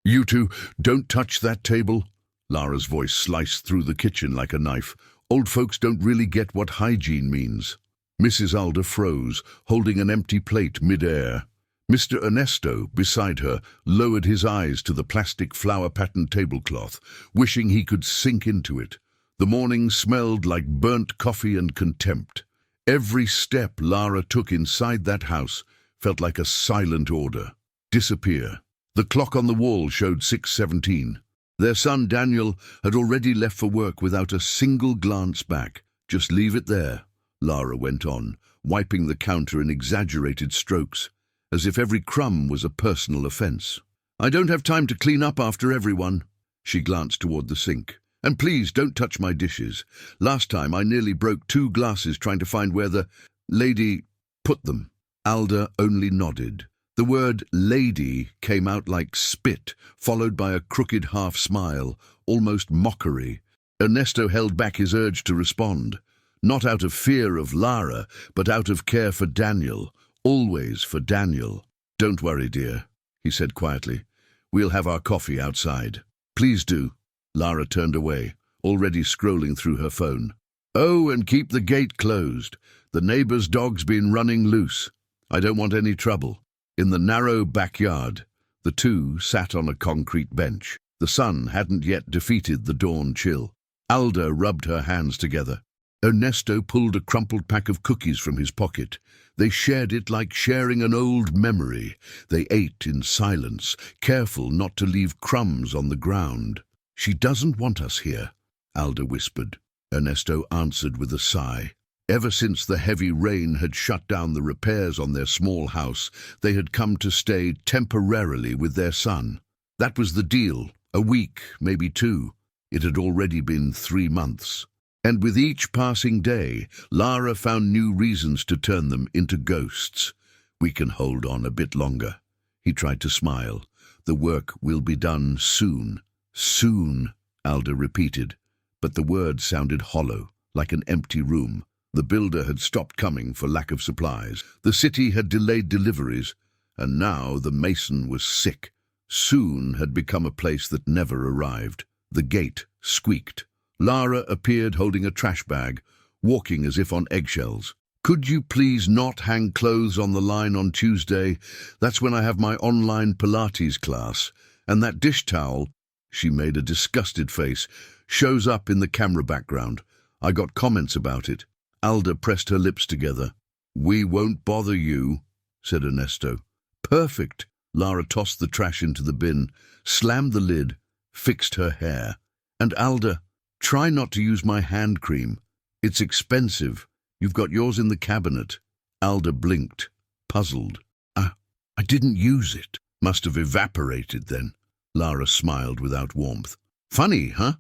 You two, don't touch that table. Lara's voice sliced through the kitchen like a knife. Old folks don't really get what hygiene means. Mrs. Alder froze, holding an empty plate mid-air. Mr. Ernesto, beside her, lowered his eyes to the plastic flower-patterned tablecloth, wishing he could sink into it. The morning smelled like burnt coffee and contempt. Every step Lara took inside that house felt like a silent order. Disappear. The clock on the wall showed 6:17. Their son Daniel had already left for work without a single glance back. Just leave it there, Lara went on, wiping the counter in exaggerated strokes, as if every crumb was a personal offense. I don't have time to clean up after everyone. She glanced toward the sink. And please don't touch my dishes. Last time I nearly broke 2 glasses trying to find where the lady put them. Alder only nodded. The word lady came out like spit, followed by a crooked half-smile, almost mockery. Ernesto held back his urge to respond, not out of fear of Lara, but out of care for Daniel, always for Daniel. Don't worry, dear, he said quietly. We'll have our coffee outside. Please do. Lara turned away, already scrolling through her phone. Oh, and keep the gate closed. The neighbor's dog's been running loose. I don't want any trouble. In the narrow backyard, the two sat on a concrete bench. The sun hadn't yet defeated the dawn chill. Alda rubbed her hands together. Ernesto pulled a crumpled pack of cookies from his pocket. They shared it like sharing an old memory. They ate in silence, careful not to leave crumbs on the ground. She doesn't want us here, Alda whispered. Ernesto answered with a sigh. Ever since the heavy rain had shut down the repairs on their small house, they had come to stay temporarily with their son. That was the deal, a week, maybe 2. It had already been 3 months. And with each passing day, Lara found new reasons to turn them into ghosts. We can hold on a bit longer. He tried to smile. The work will be done soon. Soon, Alda repeated, but the word sounded hollow, like an empty room. The builder had stopped coming for lack of supplies. The city had delayed deliveries, and now the mason was sick. Soon had become a place that never arrived. The gate squeaked. Lara appeared holding a trash bag, walking as if on eggshells. Could you please not hang clothes on the line on Tuesday? That's when I have my online Pilates class. And that dish towel, she made a disgusted face, shows up in the camera background. I got comments about it. Alda pressed her lips together. We won't bother you, said Ernesto. Perfect. Lara tossed the trash into the bin, slammed the lid, fixed her hair. And Alda, try not to use my hand cream. It's expensive. You've got yours in the cabinet. Alda blinked, puzzled. I didn't use it. Must have evaporated then. Lara smiled without warmth. Funny, huh?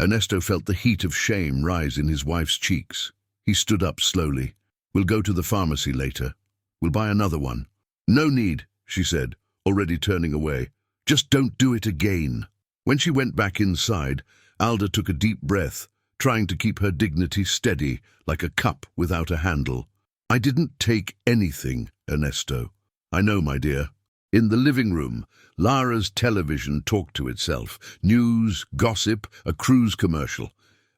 Ernesto felt the heat of shame rise in his wife's cheeks. He stood up slowly. We'll go to the pharmacy later. We'll buy another one. No need, she said, already turning away. Just don't do it again. When she went back inside, Alda took a deep breath, trying to keep her dignity steady, like a cup without a handle. I didn't take anything, Ernesto. I know, my dear. In the living room, Lara's television talked to itself. News, gossip, a cruise commercial.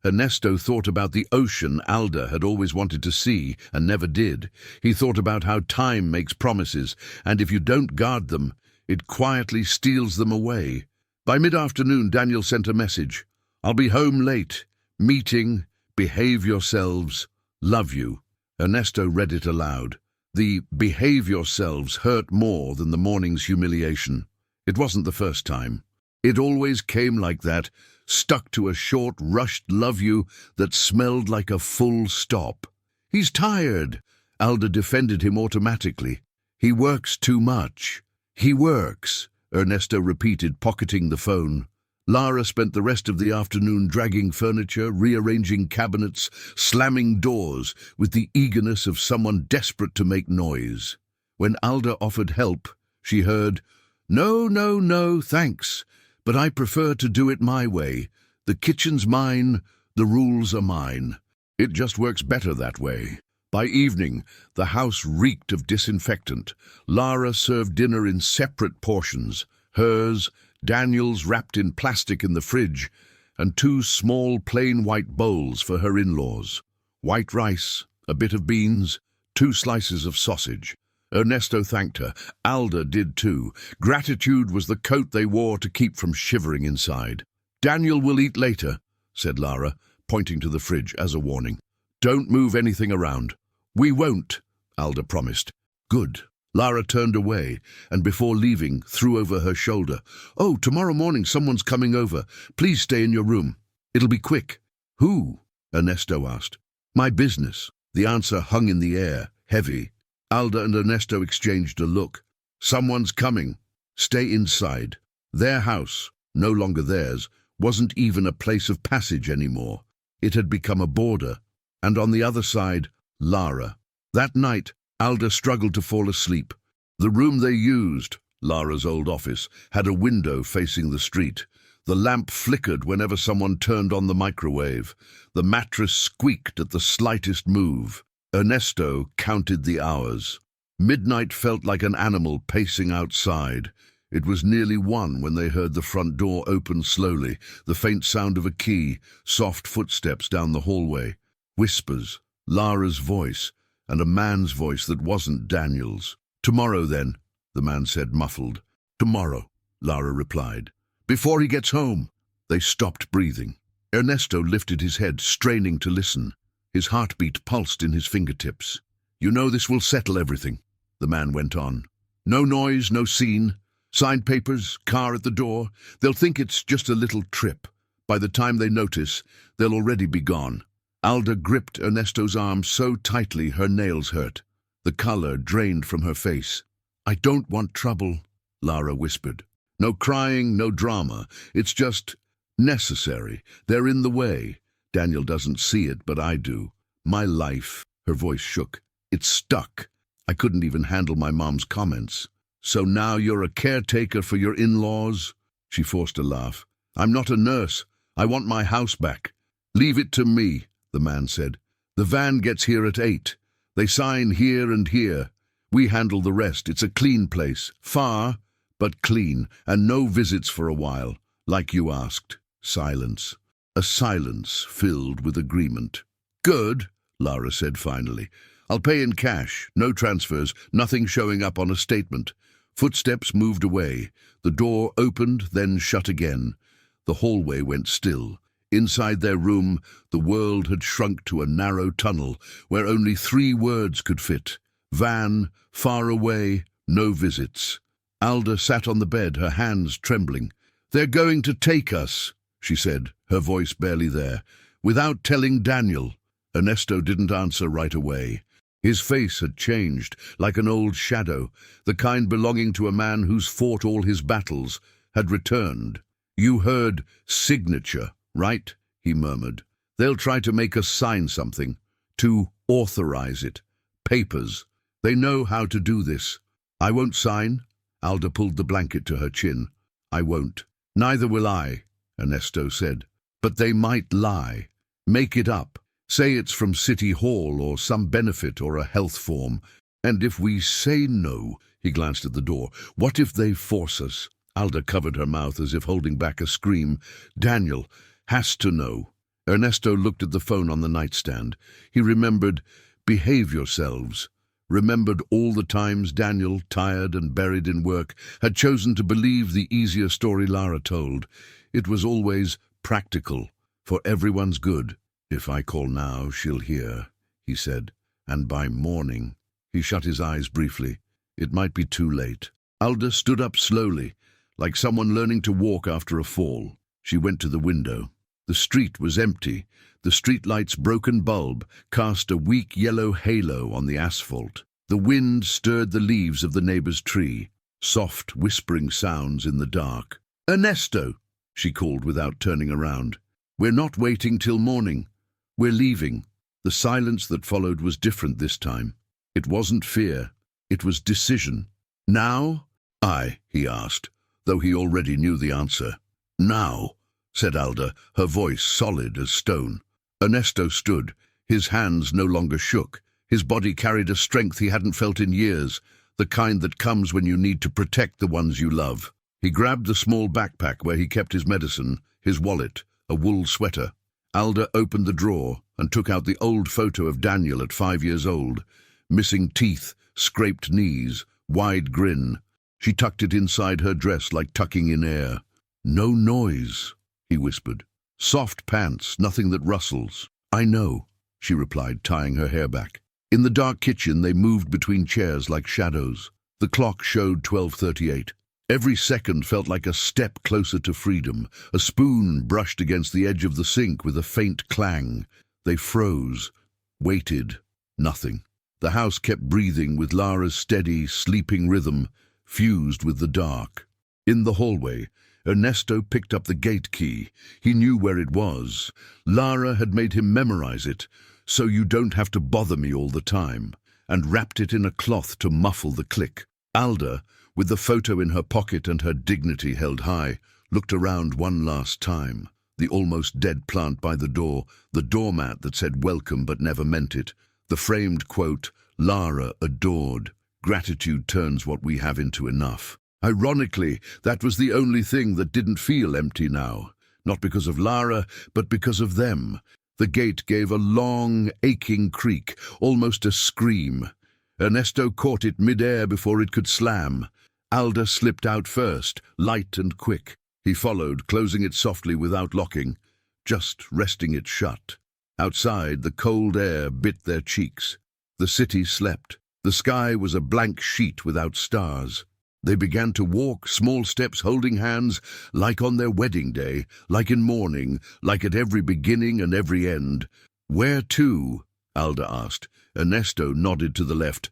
Ernesto thought about the ocean Alda had always wanted to see and never did. He thought about how time makes promises, and if you don't guard them, it quietly steals them away. By mid-afternoon, Daniel sent a message. I'll be home late. Meeting. Behave yourselves. Love you. Ernesto read it aloud. The behave yourselves hurt more than the morning's humiliation. It wasn't the first time. It always came like that, stuck to a short, rushed love you that smelled like a full stop. He's tired. Alda defended him automatically. He works too much. He works, Ernesto repeated, pocketing the phone. Lara spent the rest of the afternoon dragging furniture, rearranging cabinets, slamming doors with the eagerness of someone desperate to make noise. When Alda offered help, she heard, No, no, no, thanks, but I prefer to do it my way. The kitchen's mine, the rules are mine. It just works better that way. By evening, the house reeked of disinfectant. Lara served dinner in separate portions, hers, Daniel's wrapped in plastic in the fridge, and two small plain white bowls for her in-laws. White rice, a bit of beans, 2 slices of sausage. Ernesto thanked her. Alda did too. Gratitude was the coat they wore to keep from shivering inside. "Daniel will eat later," said Lara, pointing to the fridge as a warning. "Don't move anything around." "We won't," Alda promised. "Good." Lara turned away, and before leaving, threw over her shoulder. "Oh, tomorrow morning someone's coming over. Please stay in your room. It'll be quick." "Who?" Ernesto asked. "My business." The answer hung in the air, heavy. Alda and Ernesto exchanged a look. "Someone's coming. Stay inside." Their house, no longer theirs, wasn't even a place of passage anymore. It had become a border, and on the other side, Lara. That night, Alda struggled to fall asleep. The room they used, Lara's old office, had a window facing the street. The lamp flickered whenever someone turned on the microwave. The mattress squeaked at the slightest move. Ernesto counted the hours. Midnight felt like an animal pacing outside. It was nearly 1 when they heard the front door open slowly, the faint sound of a key, soft footsteps down the hallway, whispers, Lara's voice, and a man's voice that wasn't Daniel's. "Tomorrow, then," the man said, muffled. "Tomorrow," Lara replied. "Before he gets home." They stopped breathing. Ernesto lifted his head, straining to listen. His heartbeat pulsed in his fingertips. "You know this will settle everything," the man went on. "No noise, no scene. Signed papers, car at the door. They'll think it's just a little trip. By the time they notice, they'll already be gone." Alda gripped Ernesto's arm so tightly her nails hurt. The color drained from her face. "I don't want trouble," Lara whispered. "No crying, no drama. It's just necessary. They're in the way. Daniel doesn't see it, but I do. My life," her voice shook. "It's stuck. I couldn't even handle my mom's comments." "So now you're a caretaker for your in-laws?" She forced a laugh. "I'm not a nurse. I want my house back." "Leave it to me," the man said. "The van gets here at 8. They sign here and here. We handle the rest. It's a clean place. Far, but clean, and no visits for a while, like you asked." Silence. A silence filled with agreement. "Good," Lara said finally. "I'll pay in cash. No transfers. Nothing showing up on a statement." Footsteps moved away. The door opened, then shut again. The hallway went still. Inside their room, the world had shrunk to a narrow tunnel where only 3 words could fit. Van, far away, no visits. Alda sat on the bed, her hands trembling. "They're going to take us," she said, her voice barely there, "without telling Daniel." Ernesto didn't answer right away. His face had changed, like an old shadow, the kind belonging to a man who's fought all his battles, had returned. "You heard signature, right?" he murmured. "They'll try to make us sign something, to authorize it. Papers. They know how to do this." "I won't sign." Alda pulled the blanket to her chin. "I won't." "Neither will I," Ernesto said. "But they might lie. Make it up. Say it's from City Hall or some benefit or a health form. And if we say no," he glanced at the door, "what if they force us?" Alda covered her mouth as if holding back a scream. "Daniel has to know." Ernesto looked at the phone on the nightstand. He remembered, "Behave yourselves." Remembered all the times Daniel, tired and buried in work, had chosen to believe the easier story Lara told. It was always practical, for everyone's good. "If I call now, she'll hear," he said, "and by morning." He shut his eyes briefly. It might be too late. Alda stood up slowly, like someone learning to walk after a fall. She went to the window. The street was empty. The streetlight's broken bulb cast a weak yellow halo on the asphalt. The wind stirred the leaves of the neighbor's tree, soft whispering sounds in the dark. "Ernesto," she called without turning around. "We're not waiting till morning. We're leaving." The silence that followed was different this time. It wasn't fear. It was decision. "Now?" he asked, though he already knew the answer. "Now," said Alda, her voice solid as stone. Ernesto stood. His hands no longer shook. His body carried a strength he hadn't felt in years, the kind that comes when you need to protect the ones you love. He grabbed the small backpack where he kept his medicine, his wallet, a wool sweater. Alda opened the drawer and took out the old photo of Daniel at 5 years old. Missing teeth, scraped knees, wide grin. She tucked it inside her dress like tucking in air. "No noise," he whispered. "Soft pants, nothing that rustles." "I know," she replied, tying her hair back. In the dark kitchen, they moved between chairs like shadows. The clock showed 12:38. Every second felt like a step closer to freedom. A spoon brushed against the edge of the sink with a faint clang. They froze, waited, nothing. The house kept breathing with Lara's steady, sleeping rhythm, fused with the dark. In the hallway, Ernesto picked up the gate key. He knew where it was. Lara had made him memorize it, "So you don't have to bother me all the time," and wrapped it in a cloth to muffle the click. Alda, with the photo in her pocket and her dignity held high, looked around one last time. The almost dead plant by the door, the doormat that said welcome but never meant it, the framed quote, "Lara adored. Gratitude turns what we have into enough." Ironically, that was the only thing that didn't feel empty now. Not because of Lara, but because of them. The gate gave a long, aching creak, almost a scream. Ernesto caught it mid-air before it could slam. Alda slipped out first, light and quick. He followed, closing it softly without locking, just resting it shut. Outside, the cold air bit their cheeks. The city slept. The sky was a blank sheet without stars. They began to walk, small steps, holding hands, like on their wedding day, like in mourning, like at every beginning and every end. "Where to?" Alda asked. Ernesto nodded to the left.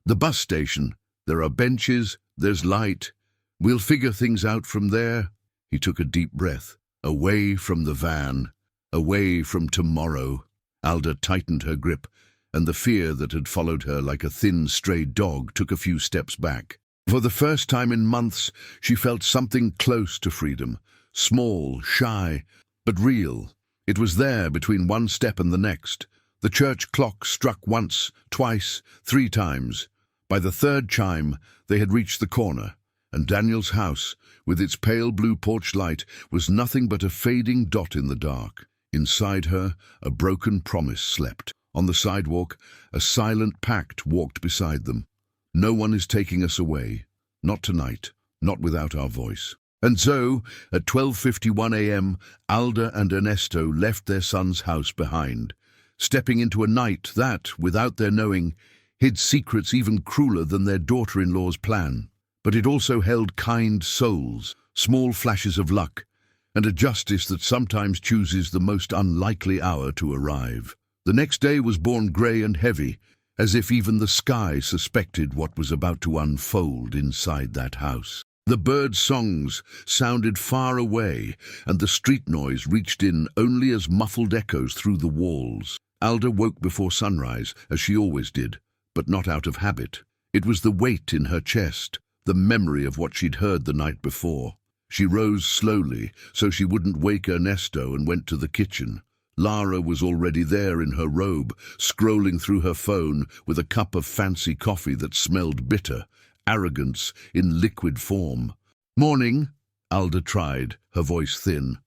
"The bus station. There are benches, there's light. We'll figure things out from there." He took a deep breath. Away from the van. Away from tomorrow. Alda tightened her grip, and the fear that had followed her like a thin, stray dog took a few steps back. For the first time in months, she felt something close to freedom. Small, shy, but real. It was there between one step and the next. The church clock struck once, twice, 3 times. By the 3rd chime, they had reached the corner, and Daniel's house, with its pale blue porch light, was nothing but a fading dot in the dark. Inside her, a broken promise slept. On the sidewalk, a silent pact walked beside them. "No one is taking us away. Not tonight. Not without our voice." And so, at 12:51 a.m., Alda and Ernesto left their son's house behind, stepping into a night that, without their knowing, hid secrets even crueler than their daughter-in-law's plan. But it also held kind souls, small flashes of luck, and a justice that sometimes chooses the most unlikely hour to arrive. The next day was born grey and heavy, as if even the sky suspected what was about to unfold inside that house. The birds' songs sounded far away, and the street noise reached in only as muffled echoes through the walls. Alda woke before sunrise, as she always did, but not out of habit. It was the weight in her chest, the memory of what she'd heard the night before. She rose slowly, so she wouldn't wake Ernesto, and went to the kitchen. Lara was already there in her robe, scrolling through her phone with a cup of fancy coffee that smelled bitter, arrogance in liquid form. "Morning," Alda tried, her voice thin.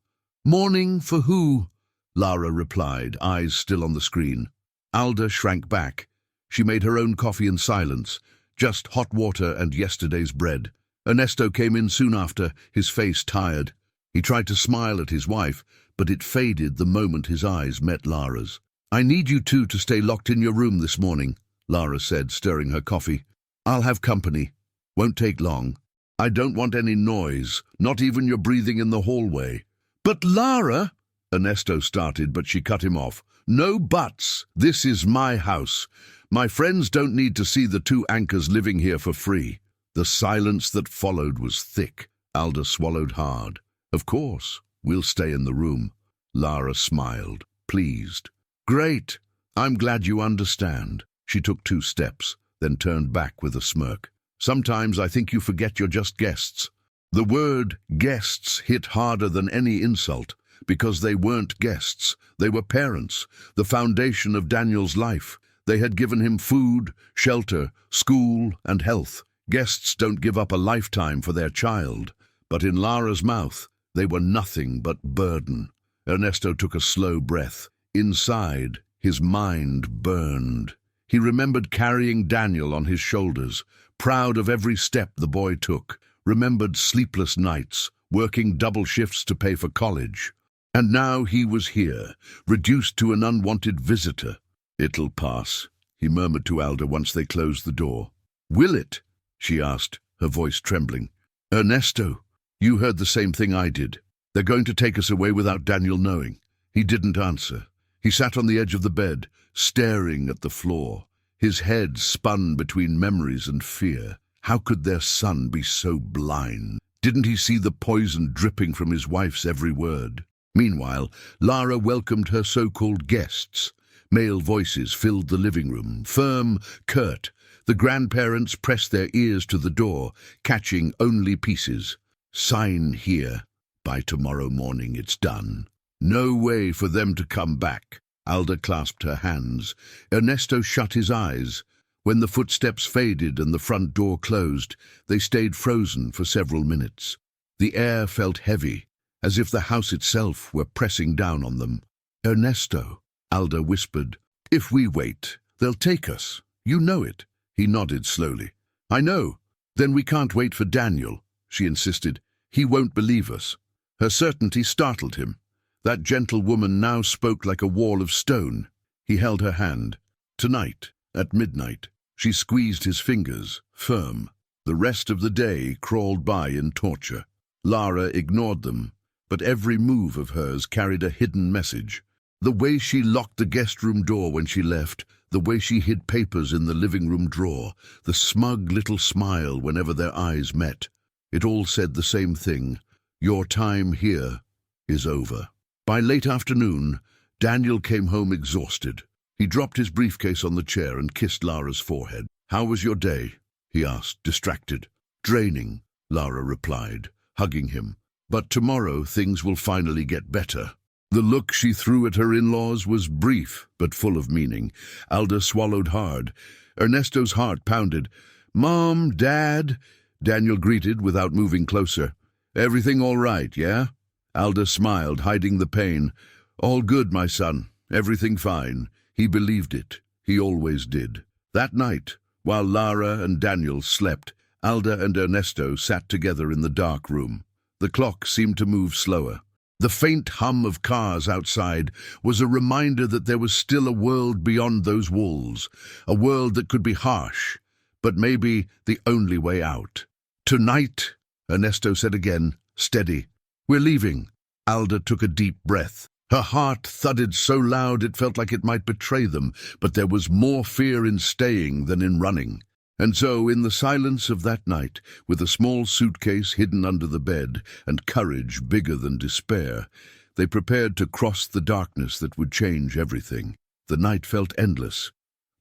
"Morning for who?" Lara replied, eyes still on the screen. Alda shrank back. She made her own coffee in silence, just hot water and yesterday's bread. Ernesto came in soon after, his face tired. He tried to smile at his wife, but it faded the moment his eyes met Lara's. "I need you two to stay locked in your room this morning," Lara said, stirring her coffee. "I'll have company. Won't take long. I don't want any noise, not even your breathing in the hallway." "But Lara," Ernesto started, but she cut him off. "No buts. This is my house. My friends don't need to see the 2 anchors living here for free." The silence that followed was thick. Alda swallowed hard. "Of course. We'll stay in the room." Lara smiled, pleased. "Great. I'm glad you understand." She took 2 steps, then turned back with a smirk. "Sometimes I think you forget you're just guests." The word guests hit harder than any insult, because they weren't guests. They were parents, the foundation of Daniel's life. They had given him food, shelter, school, and health. Guests don't give up a lifetime for their child, but in Lara's mouth, they were nothing but burden. Ernesto took a slow breath. Inside, his mind burned. He remembered carrying Daniel on his shoulders, proud of every step the boy took, remembered sleepless nights, working double shifts to pay for college. And now he was here, reduced to an unwanted visitor. "It'll pass," he murmured to Alda once they closed the door. "Will it?" she asked, her voice trembling. "Ernesto, you heard the same thing I did. They're going to take us away without Daniel knowing." He didn't answer. He sat on the edge of the bed, staring at the floor. His head spun between memories and fear. How could their son be so blind? Didn't he see the poison dripping from his wife's every word? Meanwhile, Lara welcomed her so-called guests. Male voices filled the living room, firm, curt. The grandparents pressed their ears to the door, catching only pieces. "Sign here. By tomorrow morning it's done." No way for them to come back. Alda clasped her hands. Ernesto shut his eyes. When the footsteps faded and the front door closed, they stayed frozen for several minutes. The air felt heavy, as if the house itself were pressing down on them. "Ernesto," Alda whispered, "if we wait, they'll take us. You know it." He nodded slowly. "I know. Then we can't wait for Daniel," she insisted. "He won't believe us." Her certainty startled him. That gentle woman now spoke like a wall of stone. He held her hand. "Tonight, at midnight." She squeezed his fingers, firm. The rest of the day crawled by in torture. Lara ignored them, but every move of hers carried a hidden message. The way she locked the guest room door when she left, the way she hid papers in the living room drawer, the smug little smile whenever their eyes met. It all said the same thing: your time here is over. By late afternoon, Daniel came home exhausted. He dropped his briefcase on the chair and kissed Lara's forehead. "How was your day?" he asked, distracted. "Draining," Lara replied, hugging him. "But tomorrow things will finally get better." The look she threw at her in-laws was brief, but full of meaning. Alda swallowed hard. Ernesto's heart pounded. "Mom, Dad," Daniel greeted without moving closer. "Everything all right, yeah?" Alda smiled, hiding the pain. "All good, my son. Everything fine." He believed it. He always did. That night, while Lara and Daniel slept, Alda and Ernesto sat together in the dark room. The clock seemed to move slower. The faint hum of cars outside was a reminder that there was still a world beyond those walls, a world that could be harsh, but maybe the only way out. "Tonight," Ernesto said again, steady. "We're leaving." Alda took a deep breath. Her heart thudded so loud it felt like it might betray them, but there was more fear in staying than in running. And so, in the silence of that night, with a small suitcase hidden under the bed and courage bigger than despair, they prepared to cross the darkness that would change everything. The night felt endless.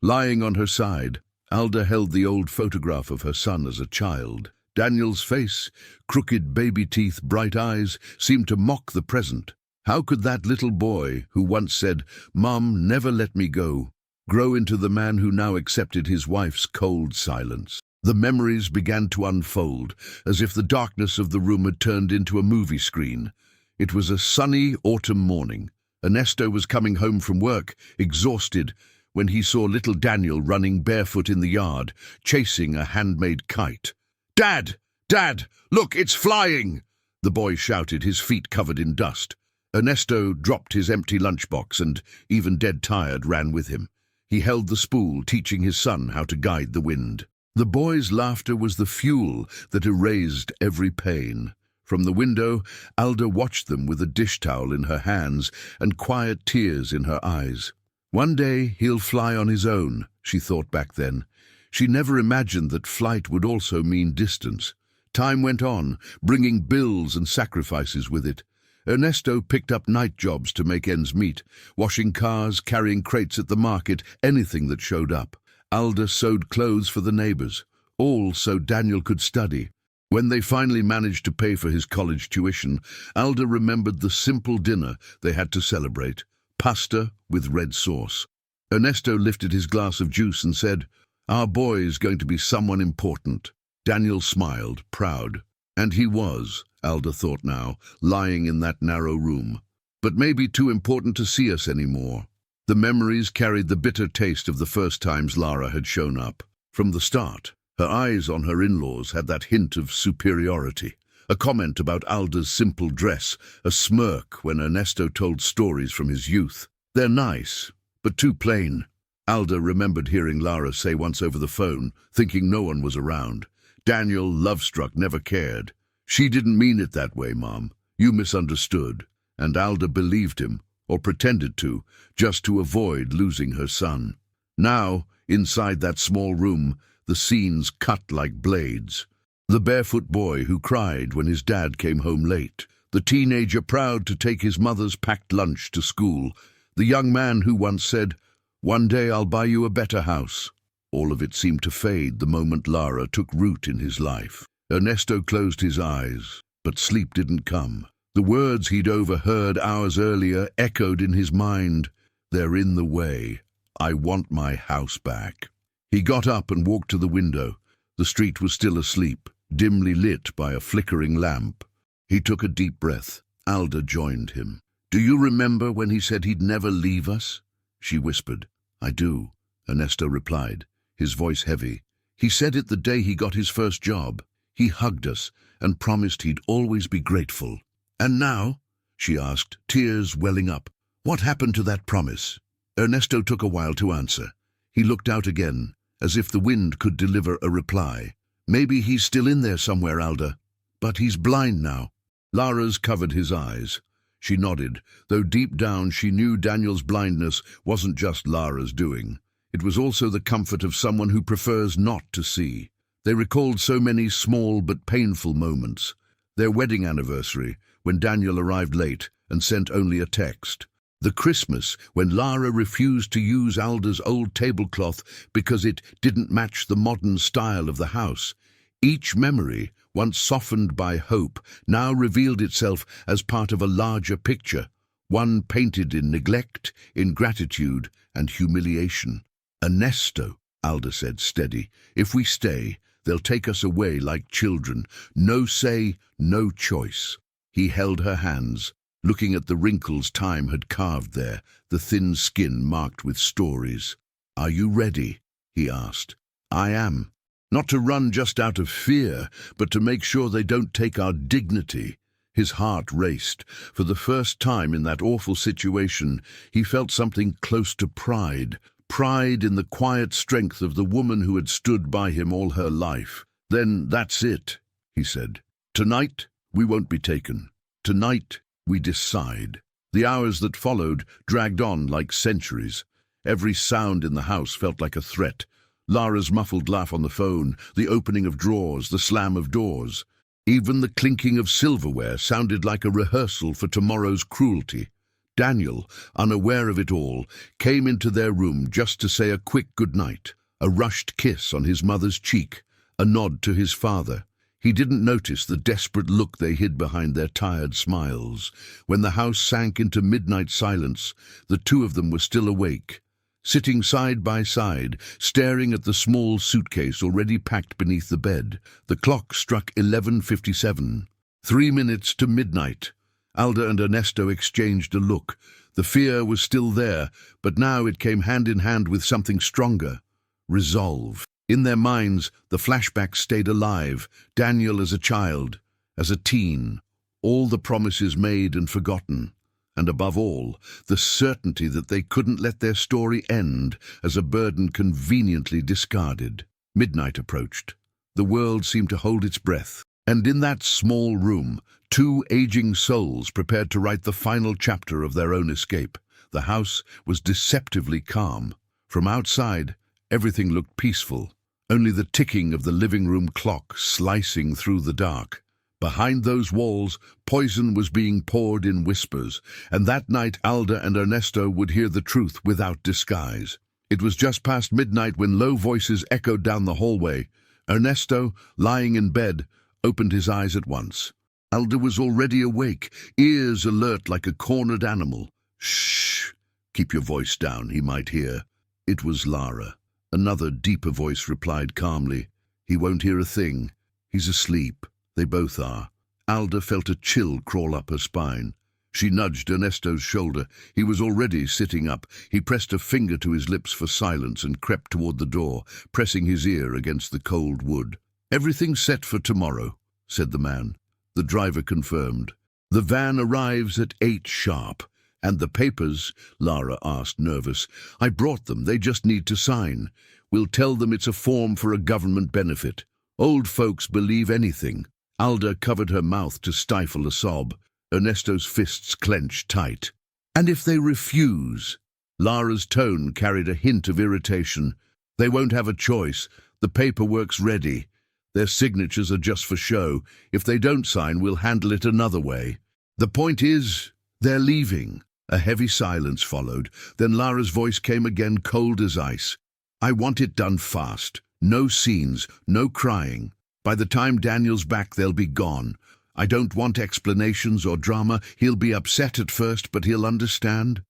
Lying on her side, Alda held the old photograph of her son as a child. Daniel's face, crooked baby teeth, bright eyes, seemed to mock the present. How could that little boy, who once said, "Mom, never let me go," grow into the man who now accepted his wife's cold silence? The memories began to unfold, as if the darkness of the room had turned into a movie screen. It was a sunny autumn morning. Ernesto was coming home from work, exhausted, when he saw little Daniel running barefoot in the yard, chasing a handmade kite. "Dad! Dad! Look, it's flying!" the boy shouted, his feet covered in dust. Ernesto dropped his empty lunchbox and, even dead tired, ran with him. He held the spool, teaching his son how to guide the wind. The boy's laughter was the fuel that erased every pain. From the window, Alda watched them with a dish towel in her hands and quiet tears in her eyes. One day he'll fly on his own, she thought back then. She never imagined that flight would also mean distance. Time went on, bringing bills and sacrifices with it. Ernesto picked up night jobs to make ends meet, washing cars, carrying crates at the market, anything that showed up. Alda sewed clothes for the neighbors, all so Daniel could study. When they finally managed to pay for his college tuition, Alda remembered the simple dinner they had to celebrate, pasta with red sauce. Ernesto lifted his glass of juice and said, "Our boy's going to be someone important." Daniel smiled, proud. And he was. Alda thought now, lying in that narrow room. But maybe too important to see us anymore. The memories carried the bitter taste of the first times Lara had shown up. From the start, her eyes on her in-laws had that hint of superiority. A comment about Alda's simple dress, a smirk when Ernesto told stories from his youth. They're nice, but too plain. Alda remembered hearing Lara say once over the phone, thinking no one was around. Daniel, love-struck, never cared. She didn't mean it that way, Mom. You misunderstood. And Alda believed him, or pretended to, just to avoid losing her son. Now, inside that small room, the scenes cut like blades. The barefoot boy who cried when his dad came home late. The teenager proud to take his mother's packed lunch to school. The young man who once said, "One day I'll buy you a better house." All of it seemed to fade the moment Lara took root in his life. Ernesto closed his eyes, but sleep didn't come. The words he'd overheard hours earlier echoed in his mind. "They're in the way. I want my house back." He got up and walked to the window. The street was still asleep, dimly lit by a flickering lamp. He took a deep breath. Alda joined him. "Do you remember when he said he'd never leave us?" She whispered. "I do," Ernesto replied, his voice heavy. "He said it the day he got his first job. He hugged us and promised he'd always be grateful." "And now?" she asked, tears welling up. "What happened to that promise?" Ernesto took a while to answer. He looked out again, as if the wind could deliver a reply. "Maybe he's still in there somewhere, Alda. But he's blind now." Lara's covered his eyes. She nodded, though deep down she knew Daniel's blindness wasn't just Lara's doing. It was also the comfort of someone who prefers not to see. They recalled so many small but painful moments. Their wedding anniversary, when Daniel arrived late and sent only a text. The Christmas, when Lara refused to use Alda's old tablecloth because it didn't match the modern style of the house. Each memory, once softened by hope, now revealed itself as part of a larger picture, one painted in neglect, ingratitude, and humiliation. "Ernesto," Alda said, steady, "if we stay, they'll take us away like children. No say, no choice." He held her hands, looking at the wrinkles time had carved there, the thin skin marked with stories. "Are you ready?" he asked. "I am. Not to run just out of fear, but to make sure they don't take our dignity." His heart raced. For the first time in that awful situation, he felt something close to pride. Pride in the quiet strength of the woman who had stood by him all her life. "Then that's it," he said. "Tonight, we won't be taken. Tonight, we decide." The hours that followed dragged on like centuries. Every sound in the house felt like a threat. Lara's muffled laugh on the phone, the opening of drawers, the slam of doors. Even the clinking of silverware sounded like a rehearsal for tomorrow's cruelty. Daniel, unaware of it all, came into their room just to say a quick goodnight, a rushed kiss on his mother's cheek, a nod to his father. He didn't notice the desperate look they hid behind their tired smiles. When the house sank into midnight silence, the two of them were still awake, sitting side by side, staring at the small suitcase already packed beneath the bed. The clock struck 11:57. 3 minutes to midnight. Alda and Ernesto exchanged a look. The fear was still there, but now it came hand in hand with something stronger. Resolve. In their minds, the flashbacks stayed alive. Daniel as a child, as a teen, all the promises made and forgotten. And above all, the certainty that they couldn't let their story end as a burden conveniently discarded. Midnight approached. The world seemed to hold its breath. And in that small room, two aging souls prepared to write the final chapter of their own escape. The house was deceptively calm. From outside, everything looked peaceful. Only the ticking of the living room clock slicing through the dark. Behind those walls, poison was being poured in whispers, and that night Alda and Ernesto would hear the truth without disguise. It was just past midnight when low voices echoed down the hallway. Ernesto, lying in bed, opened his eyes at once. Alda was already awake, ears alert like a cornered animal. "Shh! Keep your voice down," he might hear. It was Lara. Another deeper voice replied calmly, "He won't hear a thing. He's asleep. They both are." Alda felt a chill crawl up her spine. She nudged Ernesto's shoulder. He was already sitting up. He pressed a finger to his lips for silence and crept toward the door, pressing his ear against the cold wood. "Everything's set for tomorrow," said the man. The driver confirmed. "The van arrives at 8 sharp. And the papers?" Lara asked, nervous. "I brought them. They just need to sign. We'll tell them it's a form for a government benefit. Old folks believe anything." Alda covered her mouth to stifle a sob. Ernesto's fists clenched tight. "And if they refuse?" Lara's tone carried a hint of irritation. "They won't have a choice. The paperwork's ready. Their signatures are just for show. If they don't sign, we'll handle it another way. The point is, they're leaving." A heavy silence followed. Then Lara's voice came again, cold as ice. "I want it done fast. No scenes, no crying. By the time Daniel's back, they'll be gone. I don't want explanations or drama. He'll be upset at first, but he'll understand."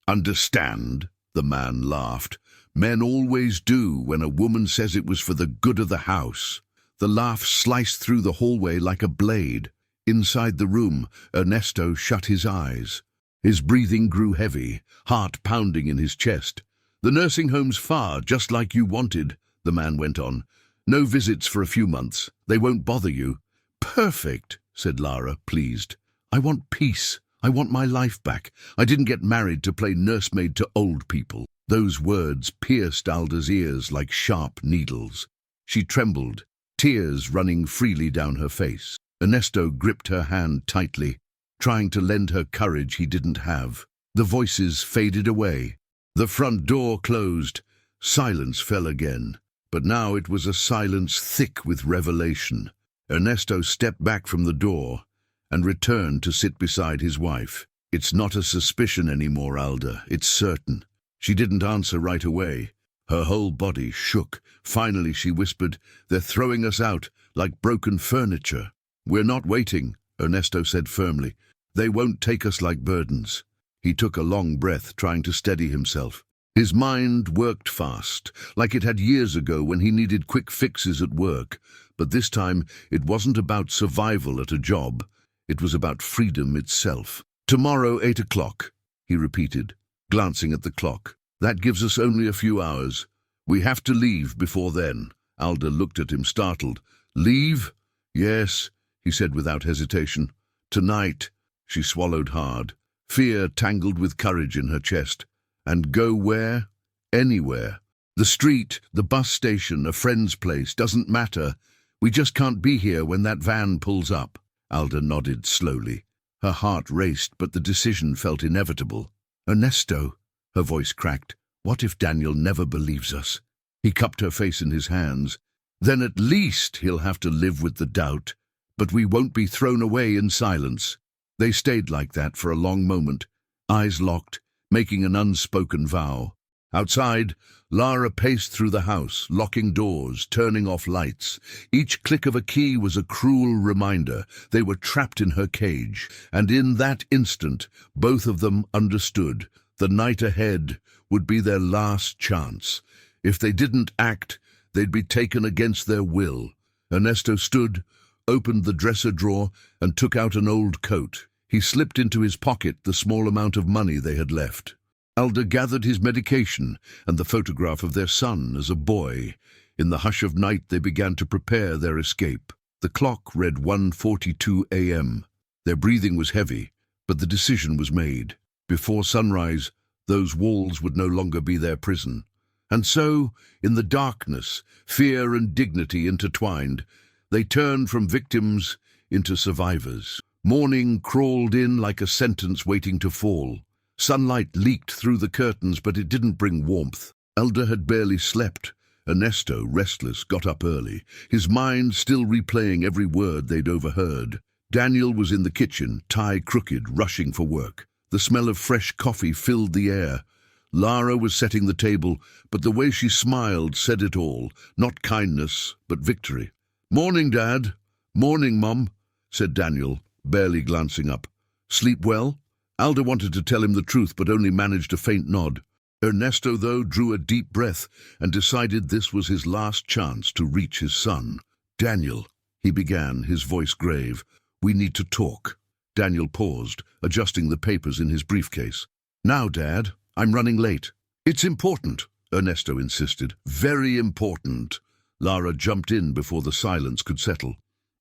"Understand?" The man laughed. "Men always do when a woman says it was for the good of the house." The laugh sliced through the hallway like a blade. Inside the room, Ernesto shut his eyes. His breathing grew heavy, heart pounding in his chest. "The nursing home's far, just like you wanted," the man went on. "No visits for a few months. They won't bother you." "Perfect," said Lara, pleased. "I want peace. I want my life back. I didn't get married to play nursemaid to old people." Those words pierced Alda's ears like sharp needles. She trembled, tears running freely down her face. Ernesto gripped her hand tightly, trying to lend her courage he didn't have. The voices faded away. The front door closed. Silence fell again. But now it was a silence thick with revelation. Ernesto stepped back from the door and returned to sit beside his wife. "It's not a suspicion anymore, Alda. It's certain." She didn't answer right away. Her whole body shook. Finally she whispered, "They're throwing us out like broken furniture." "We're not waiting," Ernesto said firmly. "They won't take us like burdens." He took a long breath, trying to steady himself. His mind worked fast, like it had years ago when he needed quick fixes at work. But this time it wasn't about survival at a job. It was about freedom itself. "Tomorrow, 8 o'clock, he repeated, glancing at the clock. "That gives us only a few hours. We have to leave before then." Alda looked at him, startled. "Leave?" "Yes," he said without hesitation. "Tonight." She swallowed hard. Fear tangled with courage in her chest. "And go where?" "Anywhere. The street, the bus station, a friend's place, doesn't matter. We just can't be here when that van pulls up." Alda nodded slowly. Her heart raced, but the decision felt inevitable. "Ernesto," her voice cracked, "what if Daniel never believes us?" He cupped her face in his hands. "Then at least he'll have to live with the doubt. But we won't be thrown away in silence." They stayed like that for a long moment, eyes locked, making an unspoken vow. Outside, Lara paced through the house, locking doors, turning off lights. Each click of a key was a cruel reminder. They were trapped in her cage, and in that instant, both of them understood. The night ahead would be their last chance. If they didn't act, they'd be taken against their will. Ernesto stood, opened the dresser drawer, and took out an old coat. He slipped into his pocket the small amount of money they had left. Alda gathered his medication and the photograph of their son as a boy. In the hush of night they began to prepare their escape. The clock read 1:42 a.m. Their breathing was heavy, but the decision was made. Before sunrise, those walls would no longer be their prison. And so, in the darkness, fear and dignity intertwined, they turned from victims into survivors. Morning crawled in like a sentence waiting to fall. Sunlight leaked through the curtains, but it didn't bring warmth. Alda had barely slept. Ernesto, restless, got up early, his mind still replaying every word they'd overheard. Daniel was in the kitchen, tie crooked, rushing for work. The smell of fresh coffee filled the air. Lara was setting the table, but the way she smiled said it all. Not kindness, but victory. "Morning, Dad." "Morning, Mum," said Daniel, barely glancing up. "Sleep well?" Alda wanted to tell him the truth, but only managed a faint nod. Ernesto, though, drew a deep breath and decided this was his last chance to reach his son. "Daniel," he began, his voice grave, We need to talk. Daniel paused, adjusting the papers in his briefcase. Now, Dad, I'm running late. It's important, Ernesto insisted. Very important. Lara jumped in before the silence could settle.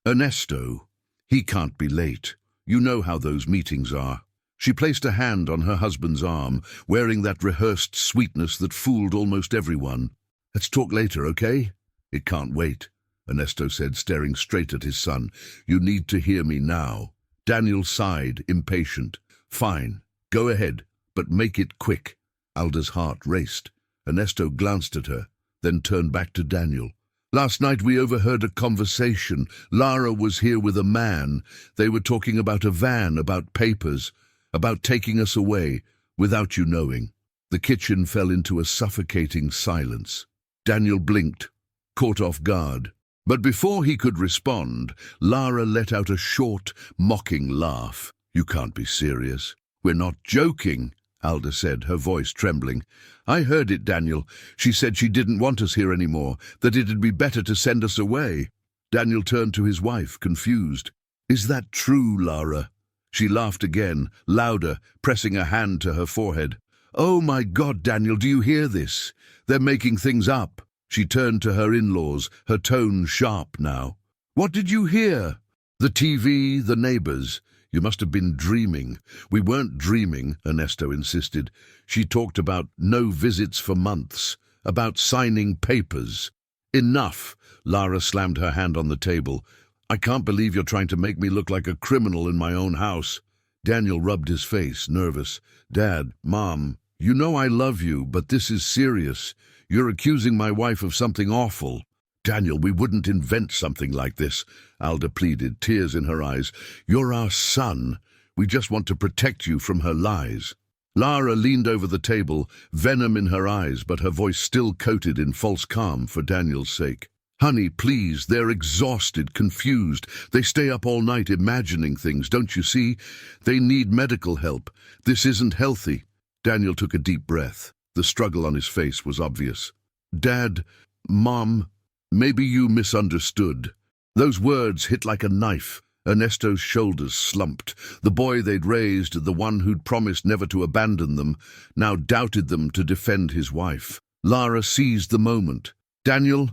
Ernesto, he can't be late. You know how those meetings are. She placed a hand on her husband's arm, wearing that rehearsed sweetness that fooled almost everyone. Let's talk later, okay? It can't wait, Ernesto said, staring straight at his son. You need to hear me now. Daniel sighed, impatient. Fine, go ahead, but make it quick. Alda's heart raced. Ernesto glanced at her, then turned back to Daniel. Last night we overheard a conversation. Lara was here with a man. They were talking about a van, about papers, about taking us away, without you knowing. The kitchen fell into a suffocating silence. Daniel blinked, caught off guard. But before he could respond, Lara let out a short, mocking laugh. You can't be serious. We're not joking, Alda said, her voice trembling. I heard it, Daniel. She said she didn't want us here anymore, that it'd be better to send us away. Daniel turned to his wife, confused. Is that true, Lara? She laughed again, louder, pressing a hand to her forehead. Oh my God, Daniel, do you hear this? They're making things up. She turned to her in-laws, her tone sharp now. What did you hear? The TV, the neighbors. You must have been dreaming. We weren't dreaming, Ernesto insisted. She talked about no visits for months, about signing papers. Enough! Lara slammed her hand on the table. I can't believe you're trying to make me look like a criminal in my own house. Daniel rubbed his face, nervous. Dad, Mom, you know I love you, but this is serious. You're accusing my wife of something awful. Daniel, we wouldn't invent something like this, Alda pleaded, tears in her eyes. You're our son. We just want to protect you from her lies. Lara leaned over the table, venom in her eyes, but her voice still coated in false calm for Daniel's sake. Honey, please, they're exhausted, confused. They stay up all night imagining things, don't you see? They need medical help. This isn't healthy. Daniel took a deep breath. The struggle on his face was obvious. Dad, Mom, maybe you misunderstood. Those words hit like a knife. Ernesto's shoulders slumped. The boy they'd raised, the one who'd promised never to abandon them, now doubted them to defend his wife. Lara seized the moment. Daniel,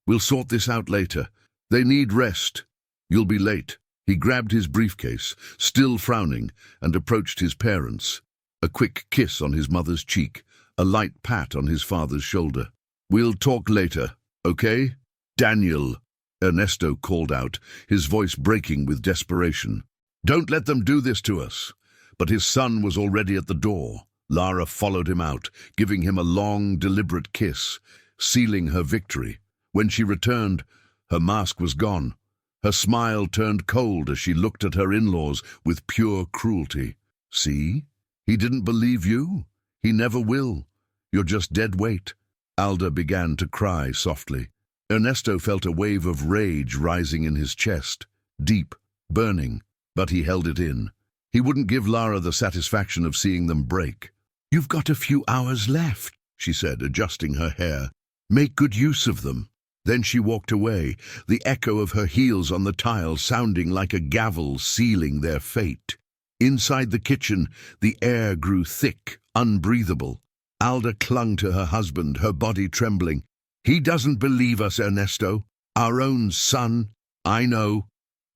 we'll sort this out later. They need rest. You'll be late. He grabbed his briefcase, still frowning, and approached his parents. A quick kiss on his mother's cheek, a light pat on his father's shoulder. We'll talk later, okay? Daniel, Ernesto called out, his voice breaking with desperation. Don't let them do this to us. But his son was already at the door. Lara followed him out, giving him a long, deliberate kiss, sealing her victory. When she returned, her mask was gone. Her smile turned cold as she looked at her in-laws with pure cruelty. See? He didn't believe you. He never will. You're just dead weight. Alda began to cry softly. Ernesto felt a wave of rage rising in his chest, deep, burning, but he held it in. He wouldn't give Lara the satisfaction of seeing them break. You've got a few hours left, she said, adjusting her hair. Make good use of them. Then she walked away, the echo of her heels on the tile sounding like a gavel sealing their fate. Inside the kitchen, the air grew thick, unbreathable. Alda clung to her husband, her body trembling. He doesn't believe us, Ernesto. Our own son. I know,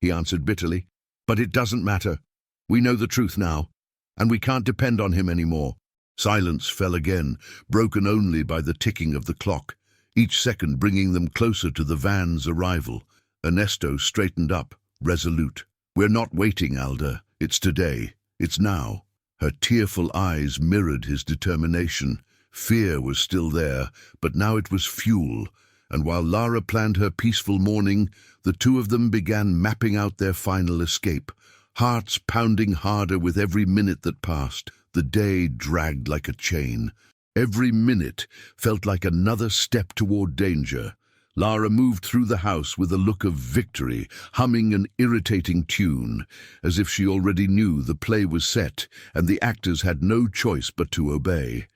he answered bitterly. But it doesn't matter. We know the truth now, and we can't depend on him anymore. Silence fell again, broken only by the ticking of the clock, each second bringing them closer to the van's arrival. Ernesto straightened up, resolute. We're not waiting, Alda. It's today. It's now. Her tearful eyes mirrored his determination. Fear was still there, but now it was fuel, and while Lara planned her peaceful morning, the two of them began mapping out their final escape, hearts pounding harder with every minute that passed. The day dragged like a chain. Every minute felt like another step toward danger. Lara moved through the house with a look of victory, humming an irritating tune, as if she already knew the play was set and the actors had no choice but to obey.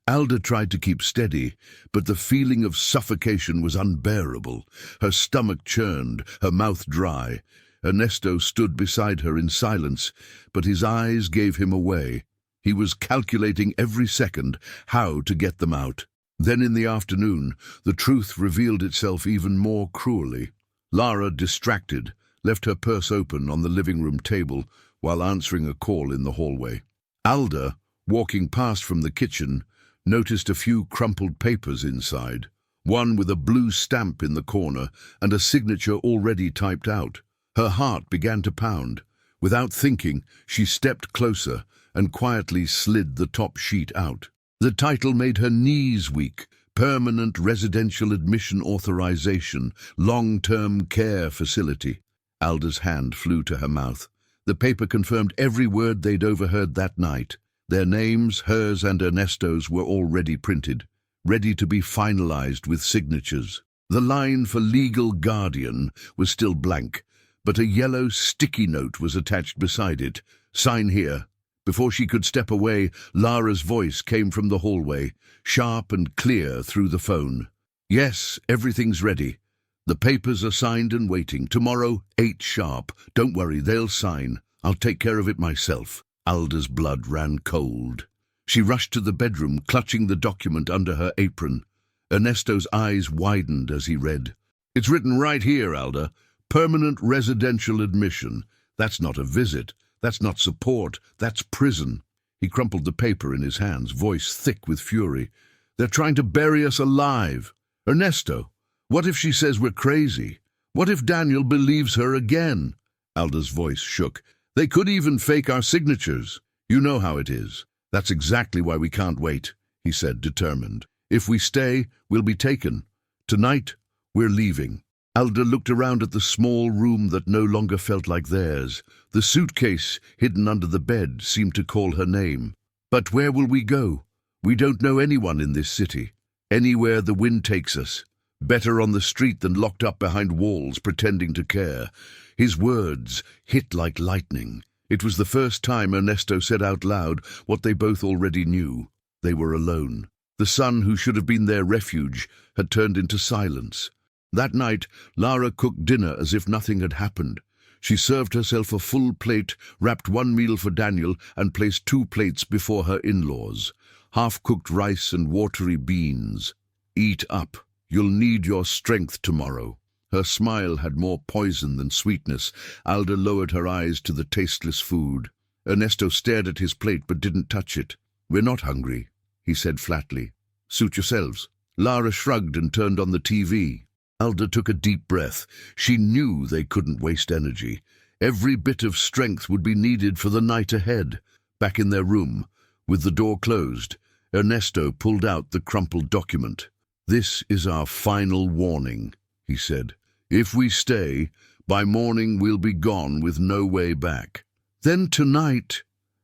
Alda tried to keep steady, but the feeling of suffocation was unbearable. Her stomach churned, her mouth dry. Ernesto stood beside her in silence, but his eyes gave him away. He was calculating every second how to get them out. Then in the afternoon, the truth revealed itself even more cruelly. Lara, distracted, left her purse open on the living room table while answering a call in the hallway. Alda, walking past from the kitchen, noticed a few crumpled papers inside, one with a blue stamp in the corner and a signature already typed out. Her heart began to pound. Without thinking, she stepped closer and quietly slid the top sheet out. The title made her knees weak. Permanent Residential Admission Authorization, Long-Term Care Facility. Alda's hand flew to her mouth. The paper confirmed every word they'd overheard that night. Their names, hers and Ernesto's, were already printed, ready to be finalized with signatures. The line for legal guardian was still blank, but a yellow sticky note was attached beside it. Sign here. Before she could step away, Lara's voice came from the hallway, sharp and clear through the phone. Yes, everything's ready. The papers are signed and waiting. Tomorrow, 8 sharp. Don't worry, they'll sign. I'll take care of it myself. Alda's blood ran cold. She rushed to the bedroom, clutching the document under her apron. Ernesto's eyes widened as he read. It's written right here, Alda. Permanent residential admission. That's not a visit. That's not support. That's prison. He crumpled the paper in his hands, voice thick with fury. They're trying to bury us alive. Ernesto, what if she says we're crazy? What if Daniel believes her again? Alda's voice shook. They could even fake our signatures. You know how it is. That's exactly why we can't wait, he said, determined. If we stay, we'll be taken. Tonight, we're leaving. Alda looked around at the small room that no longer felt like theirs. The suitcase hidden under the bed seemed to call her name. But where will we go? We don't know anyone in this city. Anywhere the wind takes us. Better on the street than locked up behind walls pretending to care. His words hit like lightning. It was the first time Ernesto said out loud what they both already knew. They were alone. The sun, who should have been their refuge, had turned into silence. That night, Lara cooked dinner as if nothing had happened. She served herself a full plate, wrapped one meal for Daniel, and placed 2 plates before her in-laws. Half-cooked rice and watery beans. Eat up. You'll need your strength tomorrow. Her smile had more poison than sweetness. Alda lowered her eyes to the tasteless food. Ernesto stared at his plate but didn't touch it. We're not hungry, he said flatly. Suit yourselves. Lara shrugged and turned on the TV. Alda took a deep breath. She knew they couldn't waste energy. Every bit of strength would be needed for the night ahead. Back in their room, with the door closed, Ernesto pulled out the crumpled document. This is our final warning, he said. If we stay, by morning we'll be gone with no way back. Then tonight,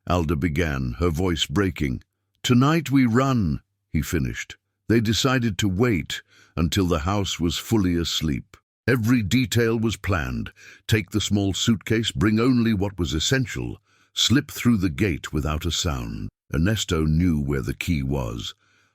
Alda began, her voice breaking. Tonight we run, he finished. They decided to wait until the house was fully asleep. Every detail was planned. Take the small suitcase, bring only what was essential, slip through the gate without a sound. Ernesto knew where the key was.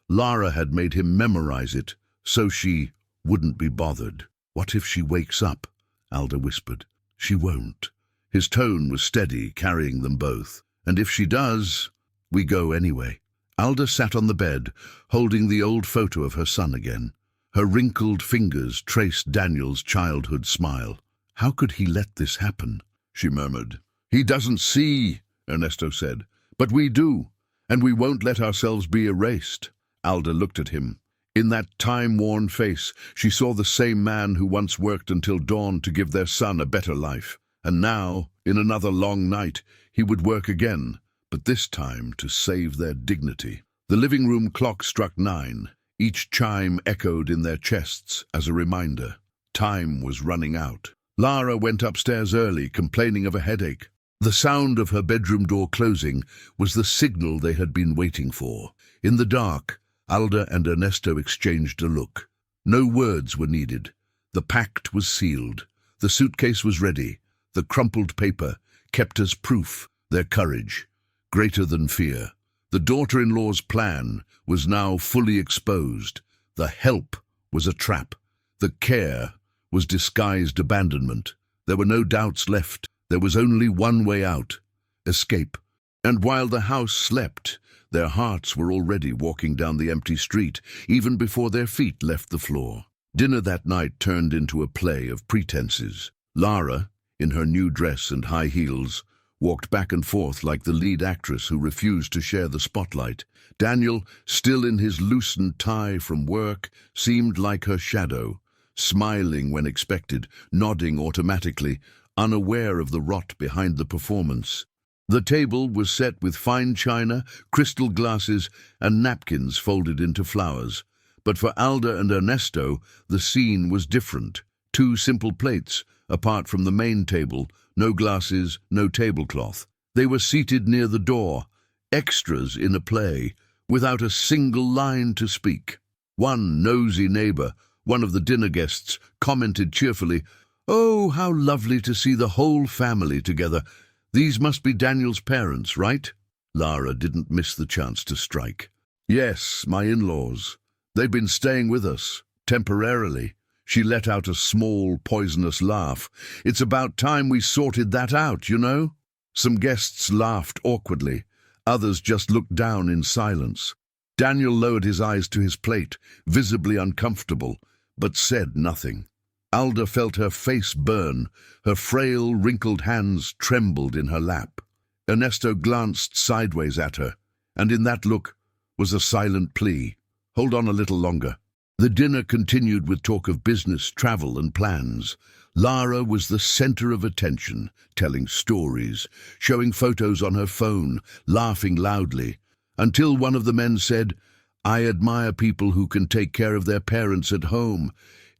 Lara had made him memorize it, so she wouldn't be bothered. What if she wakes up? Alda whispered. She won't. His tone was steady, carrying them both. And if she does, we go anyway. Alda sat on the bed, holding the old photo of her son again. Her wrinkled fingers traced Daniel's childhood smile. How could he let this happen? She murmured. He doesn't see, Ernesto said. But we do, and we won't let ourselves be erased. Alda looked at him. In that time-worn face, she saw the same man who once worked until dawn to give their son a better life. And now, in another long night, he would work again, but this time to save their dignity. The living room clock struck 9. Each chime echoed in their chests as a reminder. Time was running out. Lara went upstairs early, complaining of a headache. The sound of her bedroom door closing was the signal they had been waiting for. In the dark, Alda and Ernesto exchanged a look. No words were needed. The pact was sealed. The suitcase was ready. The crumpled paper kept as proof, their courage, greater than fear. The daughter-in-law's plan was now fully exposed. The help was a trap. The care was disguised abandonment. There were no doubts left. There was only one way out: escape. And while the house slept, their hearts were already walking down the empty street, even before their feet left the floor. Dinner that night turned into a play of pretenses. Lara, in her new dress and high heels, walked back and forth like the lead actress who refused to share the spotlight. Daniel, still in his loosened tie from work, seemed like her shadow, smiling when expected, nodding automatically, unaware of the rot behind the performance. The table was set with fine china, crystal glasses, and napkins folded into flowers. But for Alda and Ernesto, the scene was different. 2 simple plates, apart from the main table, no glasses, no tablecloth. They were seated near the door, extras in a play, without a single line to speak. One nosy neighbor, one of the dinner guests, commented cheerfully, "Oh, how lovely to see the whole family together. These must be Daniel's parents, right?" Lara didn't miss the chance to strike. "Yes, my in-laws. They've been staying with us, temporarily." She let out a small, poisonous laugh. "It's about time we sorted that out, you know?" Some guests laughed awkwardly. Others just looked down in silence. Daniel lowered his eyes to his plate, visibly uncomfortable, but said nothing. Alda felt her face burn. Her frail, wrinkled hands trembled in her lap. Ernesto glanced sideways at her, and in that look was a silent plea. "Hold on a little longer." The dinner continued with talk of business, travel, and plans. Lara was the center of attention, telling stories, showing photos on her phone, laughing loudly, until one of the men said, "I admire people who can take care of their parents at home.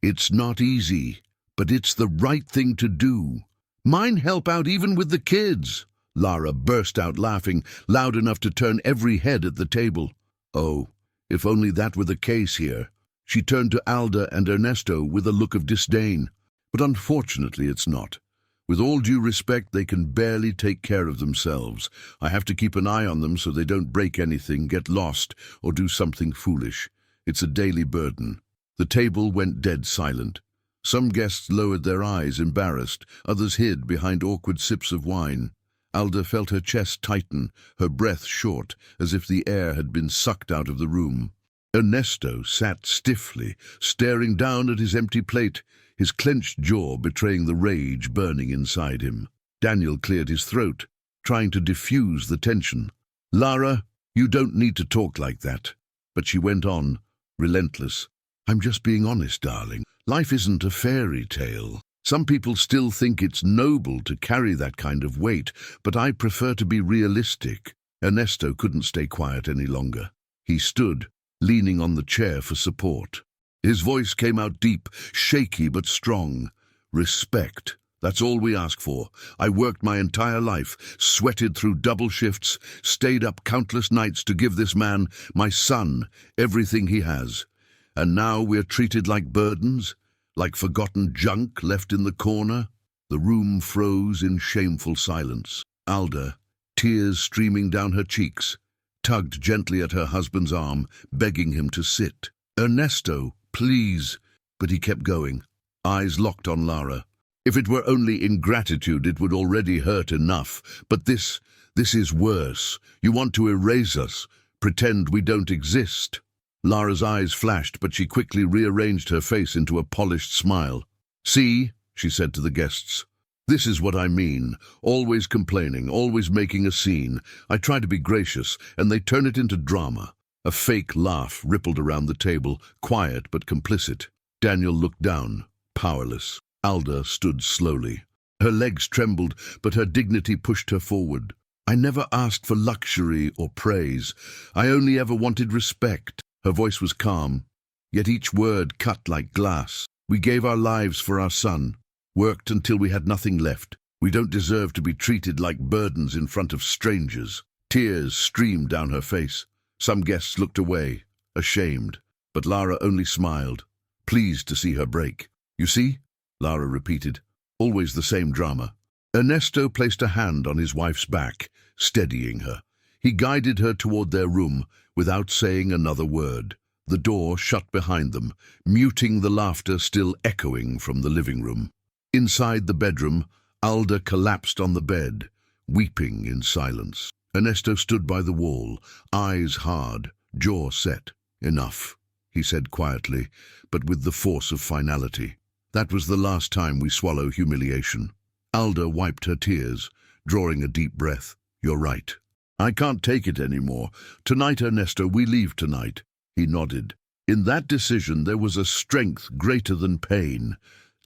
It's not easy, but it's the right thing to do." "Mine help out even with the kids." Lara burst out laughing, loud enough to turn every head at the table. Oh, if only that were the case here. She turned to Alda and Ernesto with a look of disdain. "But unfortunately it's not. With all due respect, they can barely take care of themselves. I have to keep an eye on them so they don't break anything, get lost, or do something foolish. It's a daily burden." The table went dead silent. Some guests lowered their eyes, embarrassed. Others hid behind awkward sips of wine. Alda felt her chest tighten, her breath short, as if the air had been sucked out of the room. Ernesto sat stiffly, staring down at his empty plate, his clenched jaw betraying the rage burning inside him. Daniel cleared his throat, trying to diffuse the tension. "Lara, you don't need to talk like that." But she went on, relentless. "I'm just being honest, darling. Life isn't a fairy tale. Some people still think it's noble to carry that kind of weight, but I prefer to be realistic." Ernesto couldn't stay quiet any longer. He stood, leaning on the chair for support. His voice came out deep, shaky but strong. "Respect. That's all we ask for. I worked my entire life, sweated through double shifts, stayed up countless nights to give this man, my son, everything he has. And now we're treated like burdens, like forgotten junk left in the corner." The room froze in shameful silence. Alda, tears streaming down her cheeks, tugged gently at her husband's arm, begging him to sit. "Ernesto, please." But he kept going, eyes locked on Lara. "If it were only ingratitude, it would already hurt enough. But this is worse. You want to erase us, pretend we don't exist." Lara's eyes flashed, but she quickly rearranged her face into a polished smile. "See," she said to the guests. "This is what I mean. Always complaining, always making a scene. I try to be gracious, and they turn it into drama." A fake laugh rippled around the table, quiet but complicit. Daniel looked down, powerless. Alda stood slowly. Her legs trembled, but her dignity pushed her forward. "I never asked for luxury or praise. I only ever wanted respect." Her voice was calm, yet each word cut like glass. "We gave our lives for our son. Worked until we had nothing left. We don't deserve to be treated like burdens in front of strangers." Tears streamed down her face. Some guests looked away, ashamed, but Lara only smiled, pleased to see her break. "You see?" Lara repeated. "Always the same drama." Ernesto placed a hand on his wife's back, steadying her. He guided her toward their room without saying another word. The door shut behind them, muting the laughter still echoing from the living room. Inside the bedroom, Alda collapsed on the bed, weeping in silence. Ernesto stood by the wall, eyes hard, jaw set. "Enough," he said quietly, but with the force of finality. "That was the last time we swallow humiliation." Alda wiped her tears, drawing a deep breath. "You're right. I can't take it anymore. Tonight, Ernesto, we leave tonight." He nodded. In that decision there was a strength greater than pain.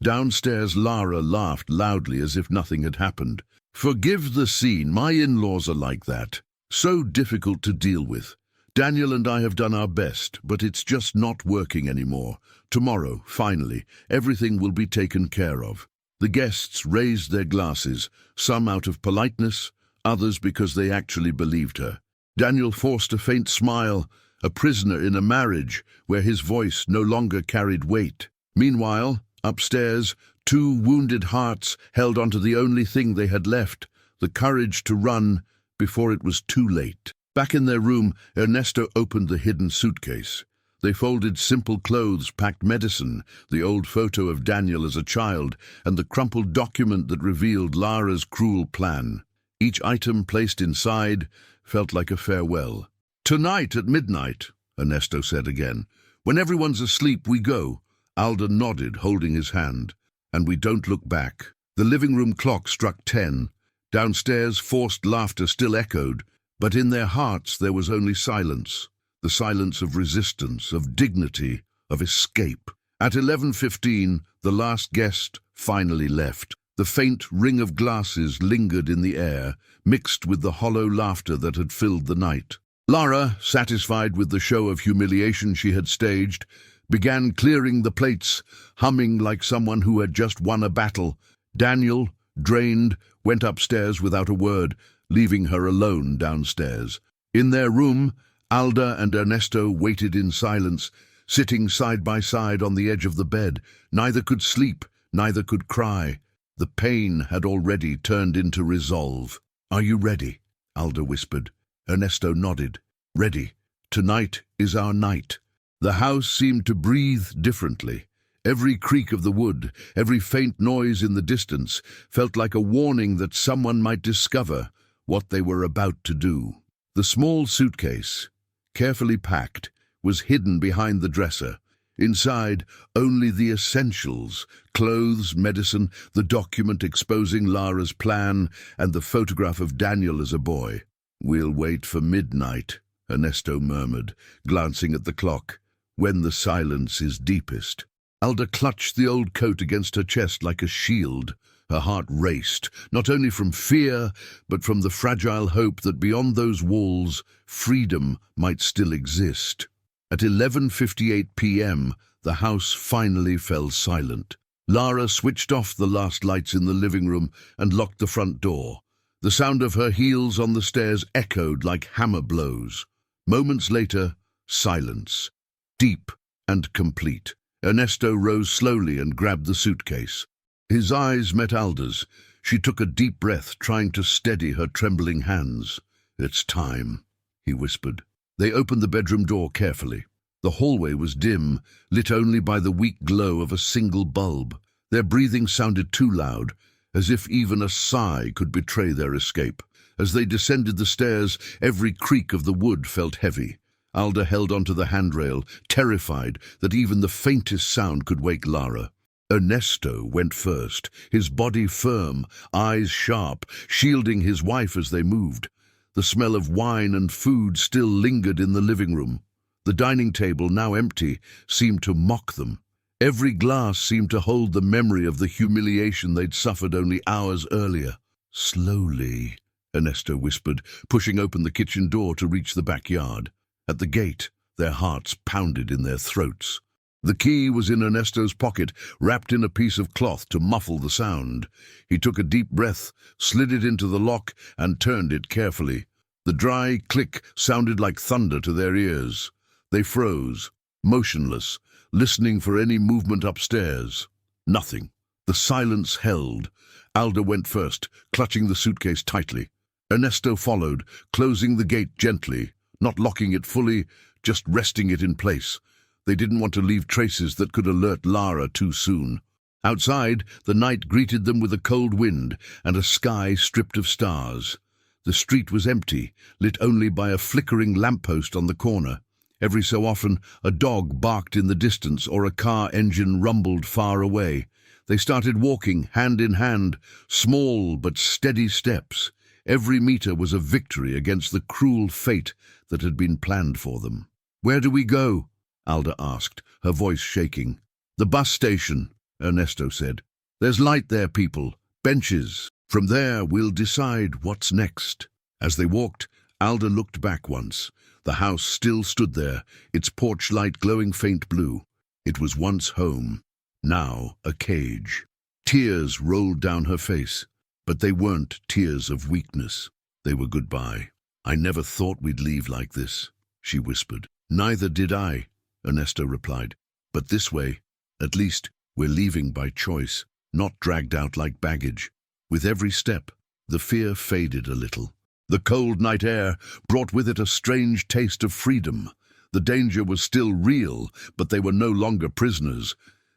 Downstairs, Lara laughed loudly as if nothing had happened. "Forgive the scene. My in-laws are like that. So difficult to deal with. Daniel and I have done our best, but it's just not working anymore. Tomorrow, finally, everything will be taken care of." The guests raised their glasses, some out of politeness, others because they actually believed her. Daniel forced a faint smile, a prisoner in a marriage where his voice no longer carried weight. Meanwhile, upstairs, two wounded hearts held onto the only thing they had left, the courage to run before it was too late. Back in their room, Ernesto opened the hidden suitcase. They folded simple clothes, packed medicine, the old photo of Daniel as a child, and the crumpled document that revealed Lara's cruel plan. Each item placed inside felt like a farewell. "Tonight at midnight," Ernesto said again. "When everyone's asleep, we go." Alda nodded, holding his hand. "And we don't look back." The living room clock struck 10. Downstairs, forced laughter still echoed, but in their hearts there was only silence. The silence of resistance, of dignity, of escape. At 11:15, the last guest finally left. The faint ring of glasses lingered in the air, mixed with the hollow laughter that had filled the night. Lara, satisfied with the show of humiliation she had staged, began clearing the plates, humming like someone who had just won a battle. Daniel, drained, went upstairs without a word, leaving her alone downstairs. In their room, Alda and Ernesto waited in silence, sitting side by side on the edge of the bed. Neither could sleep, neither could cry. The pain had already turned into resolve. "Are you ready?" Alda whispered. Ernesto nodded. "Ready. Tonight is our night." The house seemed to breathe differently. Every creak of the wood, every faint noise in the distance, felt like a warning that someone might discover what they were about to do. The small suitcase, carefully packed, was hidden behind the dresser. Inside, only the essentials: clothes, medicine, the document exposing Lara's plan, and the photograph of Daniel as a boy. "We'll wait for midnight," Ernesto murmured, glancing at the clock, "when the silence is deepest." Alda clutched the old coat against her chest like a shield. Her heart raced, not only from fear, but from the fragile hope that beyond those walls, freedom might still exist. At 11:58 p.m., the house finally fell silent. Lara switched off the last lights in the living room and locked the front door. The sound of her heels on the stairs echoed like hammer blows. Moments later, silence, deep and complete. Ernesto rose slowly and grabbed the suitcase. His eyes met Alda's. She took a deep breath, trying to steady her trembling hands. "It's time," he whispered. They opened the bedroom door carefully. The hallway was dim, lit only by the weak glow of a single bulb. Their breathing sounded too loud, as if even a sigh could betray their escape. As they descended the stairs, every creak of the wood felt heavy. Alda held onto the handrail, terrified that even the faintest sound could wake Lara. Ernesto went first, his body firm, eyes sharp, shielding his wife as they moved. The smell of wine and food still lingered in the living room. The dining table, now empty, seemed to mock them. Every glass seemed to hold the memory of the humiliation they'd suffered only hours earlier. "Slowly," Ernesto whispered, pushing open the kitchen door to reach the backyard. At the gate, their hearts pounded in their throats. The key was in Ernesto's pocket, wrapped in a piece of cloth to muffle the sound. He took a deep breath, slid it into the lock, and turned it carefully. The dry click sounded like thunder to their ears. They froze, motionless, listening for any movement upstairs. Nothing. The silence held. Alda went first, clutching the suitcase tightly. Ernesto followed, closing the gate gently, not locking it fully, just resting it in place. They didn't want to leave traces that could alert Lara too soon. Outside, the night greeted them with a cold wind and a sky stripped of stars. The street was empty, lit only by a flickering lamppost on the corner. Every so often, a dog barked in the distance or a car engine rumbled far away. They started walking, hand in hand, small but steady steps. Every meter was a victory against the cruel fate that had been planned for them. "Where do we go?" Alda asked, her voice shaking. "The bus station," Ernesto said. "There's light there, people. Benches. From there, we'll decide what's next." As they walked, Alda looked back once. The house still stood there, its porch light glowing faint blue. It was once home, now a cage. Tears rolled down her face, but they weren't tears of weakness. They were goodbye. "I never thought we'd leave like this," she whispered. "Neither did I," Ernesto replied. "But this way, at least, we're leaving by choice, not dragged out like baggage." With every step, the fear faded a little. The cold night air brought with it a strange taste of freedom. The danger was still real, but they were no longer prisoners.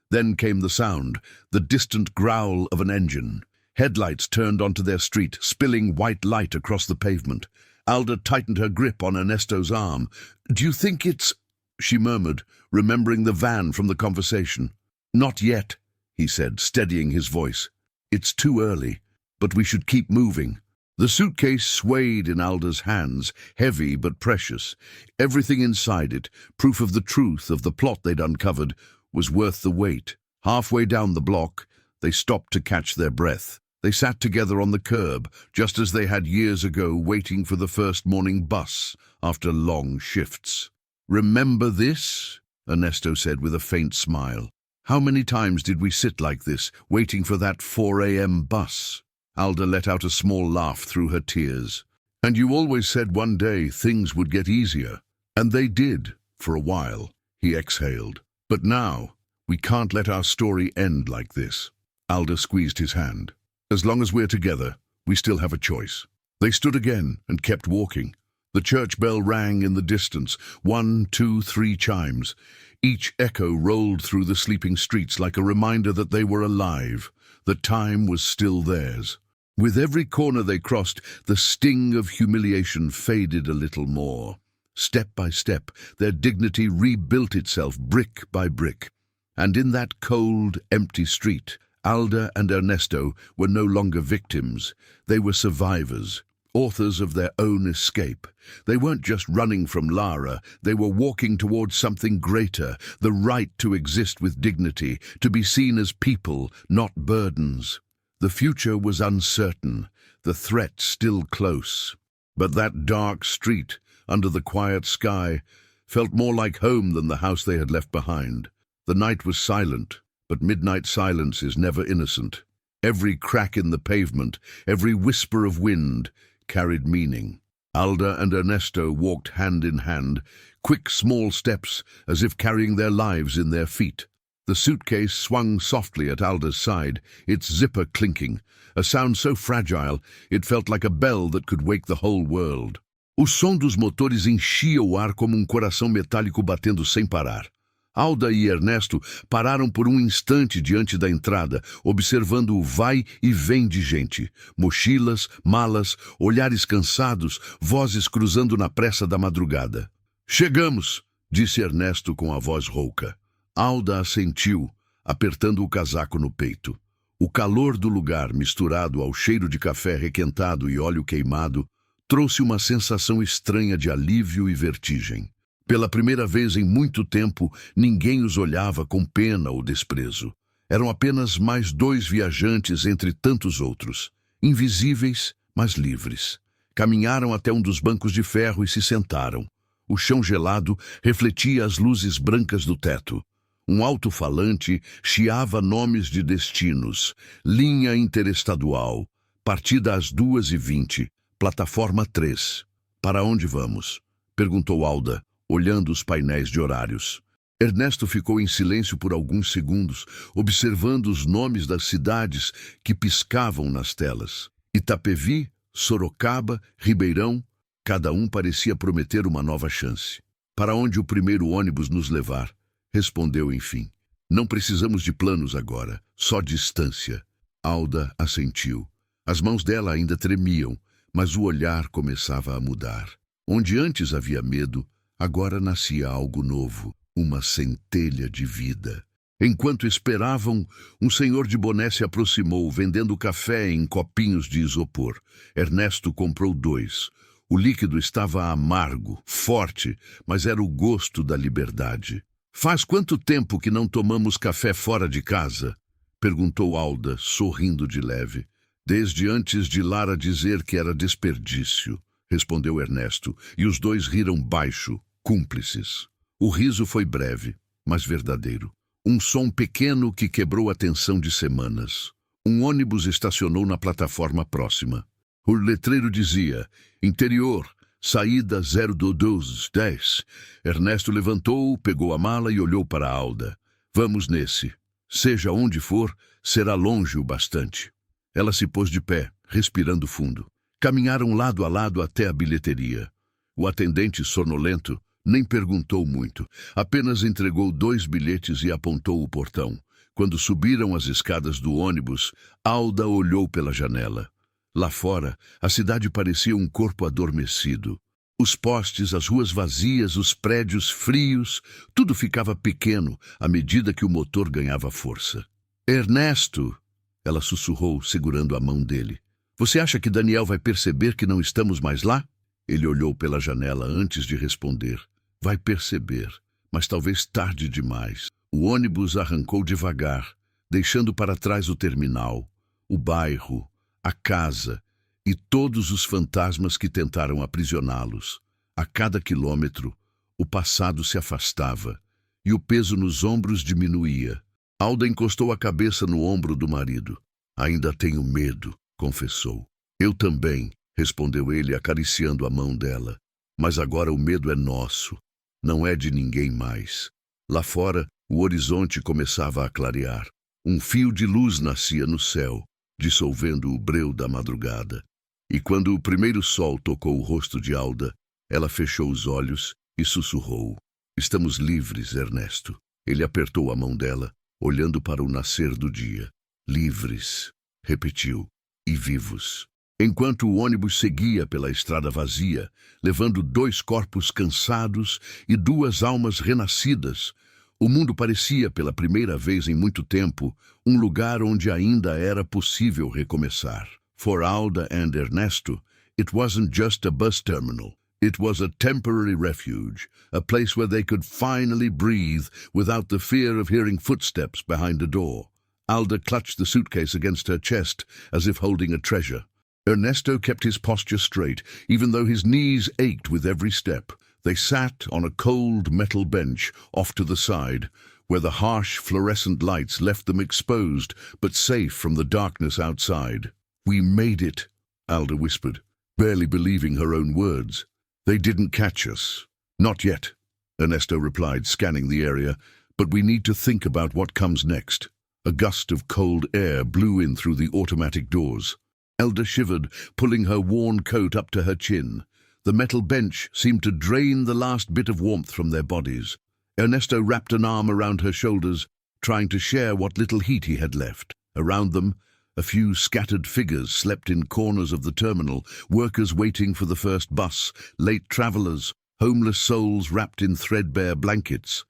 Then came the sound, the distant growl of an engine. Headlights turned onto their street, spilling white light across the pavement. Alda tightened her grip on Ernesto's arm. "Do you think it's—" she murmured, remembering the van from the conversation. "Not yet," he said, steadying his voice. "It's too early, but we should keep moving." The suitcase swayed in Alda's hands, heavy but precious. Everything inside it, proof of the truth of the plot they'd uncovered, was worth the wait. Halfway down the block, they stopped to catch their breath. They sat together on the curb, just as they had years ago, waiting for the first morning bus after long shifts. "Remember this?" Ernesto said with a faint smile. "How many times did we sit like this, waiting for that 4 a.m. bus?" Alda let out a small laugh through her tears. "And you always said one day things would get easier. And they did, for a while," he exhaled. "But now, we can't let our story end like this." Alda squeezed his hand. "As long as we're together, we still have a choice." They stood again and kept walking. The church bell rang in the distance, 1, 2, 3 chimes. Each echo rolled through the sleeping streets like a reminder that they were alive, that time was still theirs. With every corner they crossed, the sting of humiliation faded a little more. Step by step, their dignity rebuilt itself brick by brick. And in that cold, empty street, Alda and Ernesto were no longer victims. They were survivors, authors of their own escape. They weren't just running from Lara, they were walking towards something greater, the right to exist with dignity, to be seen as people, not burdens. The future was uncertain, the threat still close. But that dark street, under the quiet sky, felt more like home than the house they had left behind. The night was silent, but midnight silence is never innocent. Every crack in the pavement, every whisper of wind, carried meaning. Alda and Ernesto walked hand in hand, quick small steps as if carrying their lives in their feet. The suitcase swung softly at Alda's side, its zipper clinking, a sound so fragile it felt like a bell that could wake the whole world. O som dos motores enchia o ar como coração metálico batendo sem parar. Alda e Ernesto pararam por instante diante da entrada, observando o vai e vem de gente. Mochilas, malas, olhares cansados, vozes cruzando na pressa da madrugada. "Chegamos", disse Ernesto com a voz rouca. Alda assentiu, apertando o casaco no peito. O calor do lugar, misturado ao cheiro de café requentado e óleo queimado, trouxe uma sensação estranha de alívio e vertigem. Pela primeira vez em muito tempo, ninguém os olhava com pena ou desprezo. Eram apenas mais 2 viajantes entre tantos outros, invisíveis, mas livres. Caminharam até um dos bancos de ferro e se sentaram. O chão gelado refletia as luzes brancas do teto. Um alto-falante chiava nomes de destinos: linha interestadual, partida às 2h20, plataforma 3. "Para onde vamos?", perguntou Alda, olhando os painéis de horários. Ernesto ficou em silêncio por alguns segundos, observando os nomes das cidades que piscavam nas telas. Itapevi, Sorocaba, Ribeirão, cada um parecia prometer uma nova chance. "Para onde o primeiro ônibus nos levar?", respondeu enfim. Não precisamos de planos agora, só distância. Alda assentiu. As mãos dela ainda tremiam, mas o olhar começava a mudar. Onde antes havia medo, agora nascia algo novo, uma centelha de vida. Enquanto esperavam, um senhor de boné se aproximou, vendendo café em copinhos de isopor. Ernesto comprou 2. O líquido estava amargo, forte, mas era o gosto da liberdade. "Faz quanto tempo que não tomamos café fora de casa?" perguntou Alda, sorrindo de leve. "Desde antes de Lara dizer que era desperdício", respondeu Ernesto, e os dois riram baixo, cúmplices. O riso foi breve, mas verdadeiro. Um som pequeno que quebrou a tensão de semanas. Um ônibus estacionou na plataforma próxima. O letreiro dizia: "Interior, saída 02210. Ernesto levantou, pegou a mala e olhou para Alda. "Vamos nesse. Seja onde for, será longe o bastante." Ela se pôs de pé, respirando fundo. Caminharam lado a lado até a bilheteria. O atendente, sonolento, nem perguntou muito. Apenas entregou 2 bilhetes e apontou o portão. Quando subiram as escadas do ônibus, Alda olhou pela janela. Lá fora, a cidade parecia um corpo adormecido. Os postes, as ruas vazias, os prédios frios, tudo ficava pequeno à medida que o motor ganhava força. "Ernesto!" ela sussurrou, segurando a mão dele. "Você acha que Daniel vai perceber que não estamos mais lá?" Ele olhou pela janela antes de responder. "Vai perceber, mas talvez tarde demais." O ônibus arrancou devagar, deixando para trás o terminal, o bairro, a casa e todos os fantasmas que tentaram aprisioná-los. A cada quilômetro, o passado se afastava e o peso nos ombros diminuía. Alda encostou a cabeça no ombro do marido. "Ainda tenho medo", confessou. "Eu também", respondeu ele, acariciando a mão dela. "Mas agora o medo é nosso, não é de ninguém mais." Lá fora, o horizonte começava a clarear. Um fio de luz nascia no céu, dissolvendo o breu da madrugada. E quando o primeiro sol tocou o rosto de Alda, ela fechou os olhos e sussurrou: "Estamos livres, Ernesto." Ele apertou a mão dela, olhando para o nascer do dia. "Livres", repetiu, "e vivos." Enquanto o ônibus seguia pela estrada vazia, levando 2 corpos cansados e 2 almas renascidas, o mundo parecia, pela primeira vez em muito tempo, um lugar onde ainda era possível recomeçar. For Alda and Ernesto, it wasn't just a bus terminal. It was a temporary refuge, a place where they could finally breathe without the fear of hearing footsteps behind a door. Alda clutched the suitcase against her chest, as if holding a treasure. Ernesto kept his posture straight, even though his knees ached with every step. They sat on a cold metal bench off to the side, where the harsh fluorescent lights left them exposed, but safe from the darkness outside. "We made it," Alda whispered, barely believing her own words. "They didn't catch us." "Not yet," Ernesto replied, scanning the area, "but we need to think about what comes next." A gust of cold air blew in through the automatic doors. Alda shivered, pulling her worn coat up to her chin. The metal bench seemed to drain the last bit of warmth from their bodies. Ernesto wrapped an arm around her shoulders, trying to share what little heat he had left. Around them, a few scattered figures slept in corners of the terminal, workers waiting for the first bus, late travelers, homeless souls wrapped in threadbare blankets.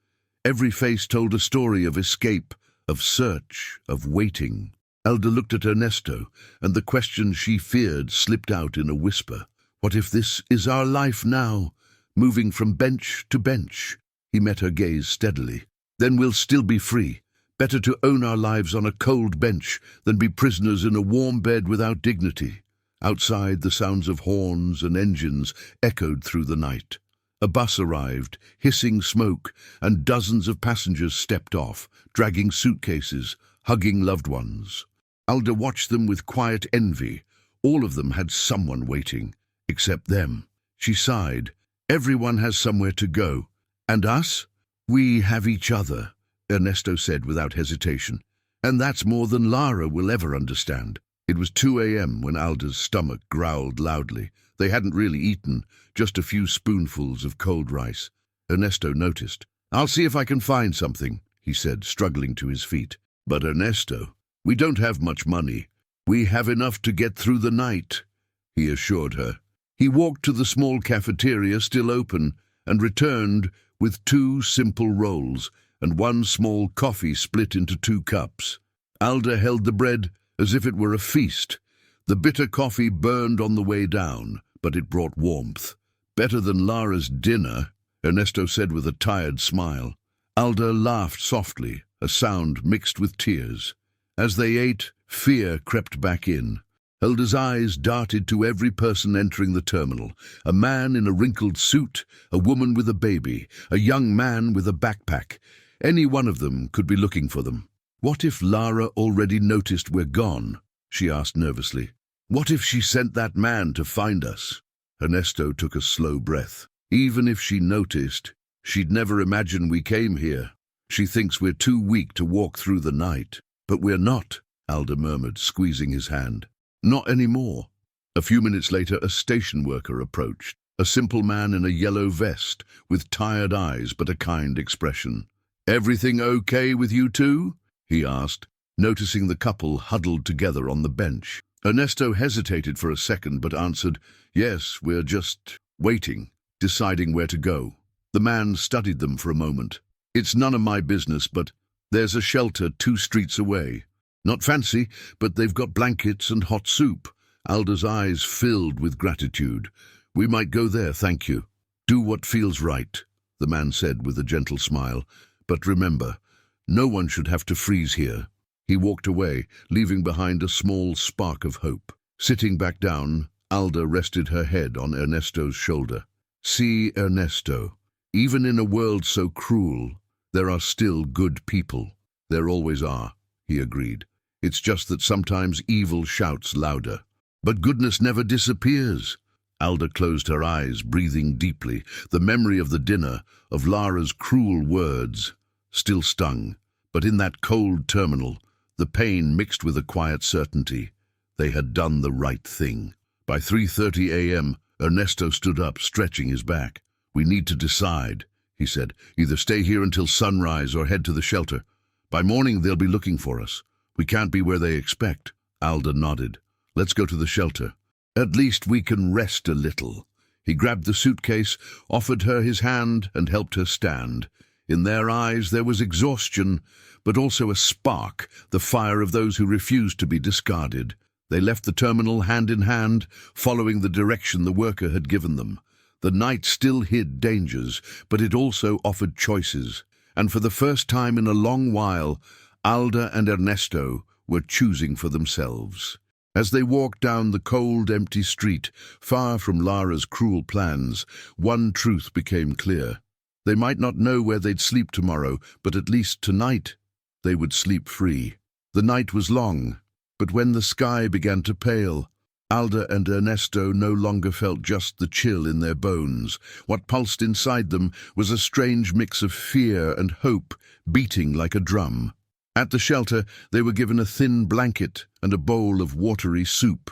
Every face told a story of escape, of search, of waiting. Alda looked at Ernesto, and the question she feared slipped out in a whisper. "What if this is our life now, moving from bench to bench?" He met her gaze steadily. "Then we'll still be free. Better to own our lives on a cold bench than be prisoners in a warm bed without dignity." Outside, the sounds of horns and engines echoed through the night. A bus arrived, hissing smoke, and dozens of passengers stepped off, dragging suitcases, hugging loved ones. Alda watched them with quiet envy. All of them had someone waiting, except them. She sighed. "Everyone has somewhere to go. And us? We have each other," Ernesto said without hesitation. "And that's more than Lara will ever understand." It was 2 a.m. when Alda's stomach growled loudly. They hadn't really eaten, just a few spoonfuls of cold rice. Ernesto noticed. "I'll see if I can find something," he said, struggling to his feet. But Ernesto, we don't have much money. We have enough to get through the night, he assured her. He walked to the small cafeteria still open and returned with 2 simple rolls and 1 small coffee split into 2 cups. Alda held the bread as if it were a feast. The bitter coffee burned on the way down, but it brought warmth. Better than Lara's dinner, Ernesto said with a tired smile. Alda laughed softly, a sound mixed with tears. As they ate, fear crept back in. Alda's eyes darted to every person entering the terminal. A man in a wrinkled suit, a woman with a baby, a young man with a backpack. Any one of them could be looking for them. What if Lara already noticed we're gone? She asked nervously. What if she sent that man to find us? Ernesto took a slow breath. Even if she noticed, she'd never imagine we came here. She thinks we're too weak to walk through the night. But we're not, Alda murmured, squeezing his hand. Not anymore. A few minutes later, a station worker approached. A simple man in a yellow vest, with tired eyes but a kind expression. Everything okay with you two? He asked, noticing the couple huddled together on the bench. Ernesto hesitated for a second but answered, Yes, we're just waiting, deciding where to go. The man studied them for a moment. It's none of my business, but there's a shelter 2 streets away. Not fancy, but they've got blankets and hot soup. Alda's eyes filled with gratitude. We might go there, thank you. Do what feels right, the man said with a gentle smile. But remember, no one should have to freeze here. He walked away, leaving behind a small spark of hope. Sitting back down, Alda rested her head on Ernesto's shoulder. See, Ernesto, even in a world so cruel, there are still good people. There always are, he agreed. It's just that sometimes evil shouts louder. But goodness never disappears. Alda closed her eyes, breathing deeply. The memory of the dinner, of Lara's cruel words, still stung. But in that cold terminal, the pain mixed with a quiet certainty. They had done the right thing. By 3:30 a.m., Ernesto stood up, stretching his back. We need to decide, he said. Either stay here until sunrise or head to the shelter. By morning, they'll be looking for us. We can't be where they expect. Alda nodded. Let's go to the shelter. At least we can rest a little. He grabbed the suitcase, offered her his hand, and helped her stand. In their eyes there was exhaustion, but also a spark, the fire of those who refused to be discarded. They left the terminal hand in hand, following the direction the worker had given them. The night still hid dangers, but it also offered choices. And for the first time in a long while, Alda and Ernesto were choosing for themselves. As they walked down the cold, empty street, far from Lara's cruel plans, one truth became clear. They might not know where they'd sleep tomorrow, but at least tonight they would sleep free. The night was long, but when the sky began to pale, Alda and Ernesto no longer felt just the chill in their bones. What pulsed inside them was a strange mix of fear and hope, beating like a drum. At the shelter, they were given a thin blanket and a bowl of watery soup.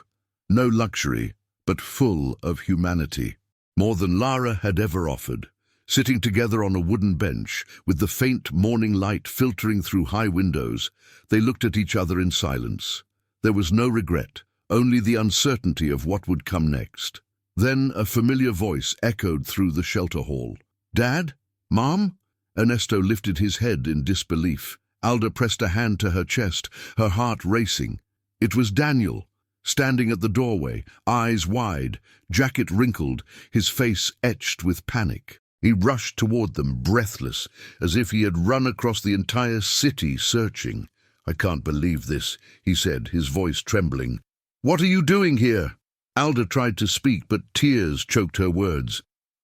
No luxury, but full of humanity. More than Lara had ever offered. Sitting together on a wooden bench, with the faint morning light filtering through high windows, they looked at each other in silence. There was no regret, only the uncertainty of what would come next. Then a familiar voice echoed through the shelter hall. Dad? Mom? Ernesto lifted his head in disbelief. Alda pressed a hand to her chest, her heart racing. It was Daniel, standing at the doorway, eyes wide, jacket wrinkled, his face etched with panic. He rushed toward them, breathless, as if he had run across the entire city searching. I can't believe this, he said, his voice trembling. What are you doing here? Alda tried to speak, but tears choked her words.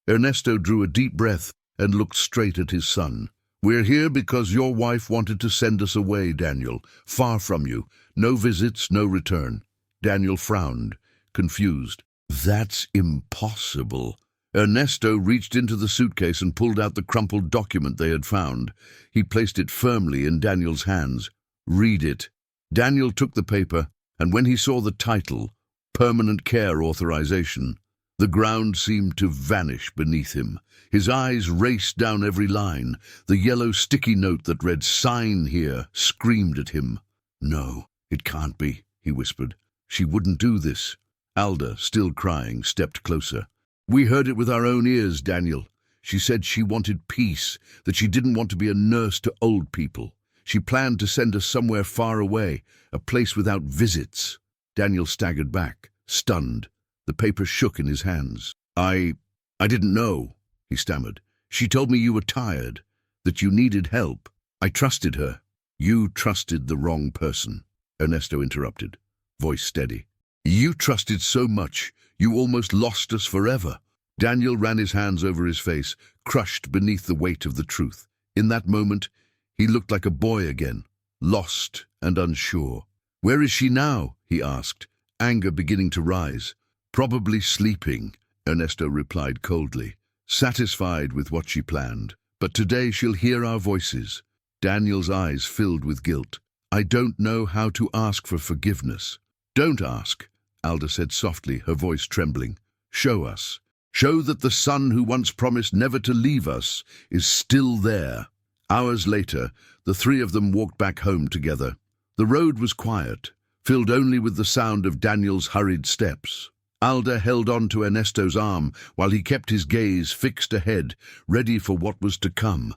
Ernesto drew a deep breath and looked straight at his son. We're here because your wife wanted to send us away, Daniel, far from you. No visits, no return. Daniel frowned, confused. That's impossible. Ernesto reached into the suitcase and pulled out the crumpled document they had found. He placed it firmly in Daniel's hands. Read it. Daniel took the paper, and when he saw the title, Permanent Care Authorization, The ground seemed to vanish beneath him. His eyes raced down every line. The yellow sticky note that read "Sign here" screamed at him. "No, it can't be," he whispered. "She wouldn't do this." Alda, still crying, stepped closer. "We heard it with our own ears, Daniel. She said she wanted peace, that she didn't want to be a nurse to old people. She planned to send us somewhere far away, a place without visits." Daniel staggered back, stunned. The paper shook in his hands. I didn't know," he stammered. "She told me you were tired, that you needed help. I trusted her." "You trusted the wrong person," Ernesto interrupted, voice steady. "You trusted so much, you almost lost us forever." Daniel ran his hands over his face, crushed beneath the weight of the truth. In that moment, he looked like a boy again, lost and unsure. "Where is she now?" he asked, anger beginning to rise. "Probably sleeping," Ernesto replied coldly, satisfied with what she planned. "But today she'll hear our voices." Daniel's eyes filled with guilt. "I don't know how to ask for forgiveness." "Don't ask," Alda said softly, her voice trembling. "Show us. Show that the son who once promised never to leave us is still there." Hours later, the three of them walked back home together. The road was quiet, filled only with the sound of Daniel's hurried steps. Alda held on to Ernesto's arm while he kept his gaze fixed ahead, ready for what was to come.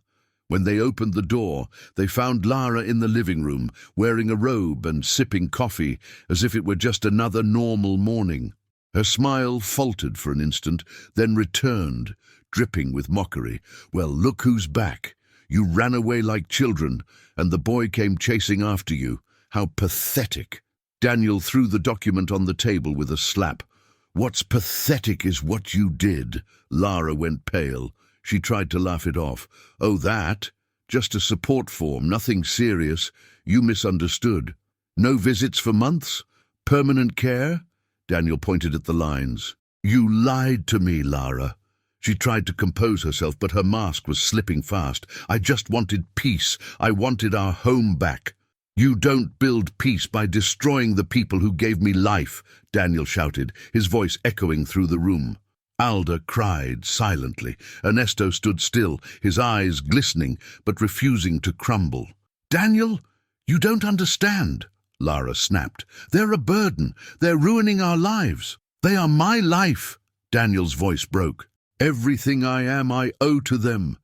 When they opened the door, they found Lara in the living room, wearing a robe and sipping coffee as if it were just another normal morning. Her smile faltered for an instant, then returned, dripping with mockery. "Well, look who's back. You ran away like children, and the boy came chasing after you. How pathetic." Daniel threw the document on the table with a slap. "What's pathetic is what you did." Lara went pale. She tried to laugh it off. "Oh, that? Just a support form, nothing serious. You misunderstood. No visits for months? Permanent care?" Daniel pointed at the lines. "You lied to me, Lara." She tried to compose herself, but her mask was slipping fast. "I just wanted peace. I wanted our home back." "You don't build peace by destroying the people who gave me life," Daniel shouted, his voice echoing through the room. Alda cried silently. Ernesto stood still, his eyes glistening, but refusing to crumble. "Daniel, you don't understand," Lara snapped. "They're a burden. They're ruining our lives." "They are my life," Daniel's voice broke. "Everything I am I owe to them,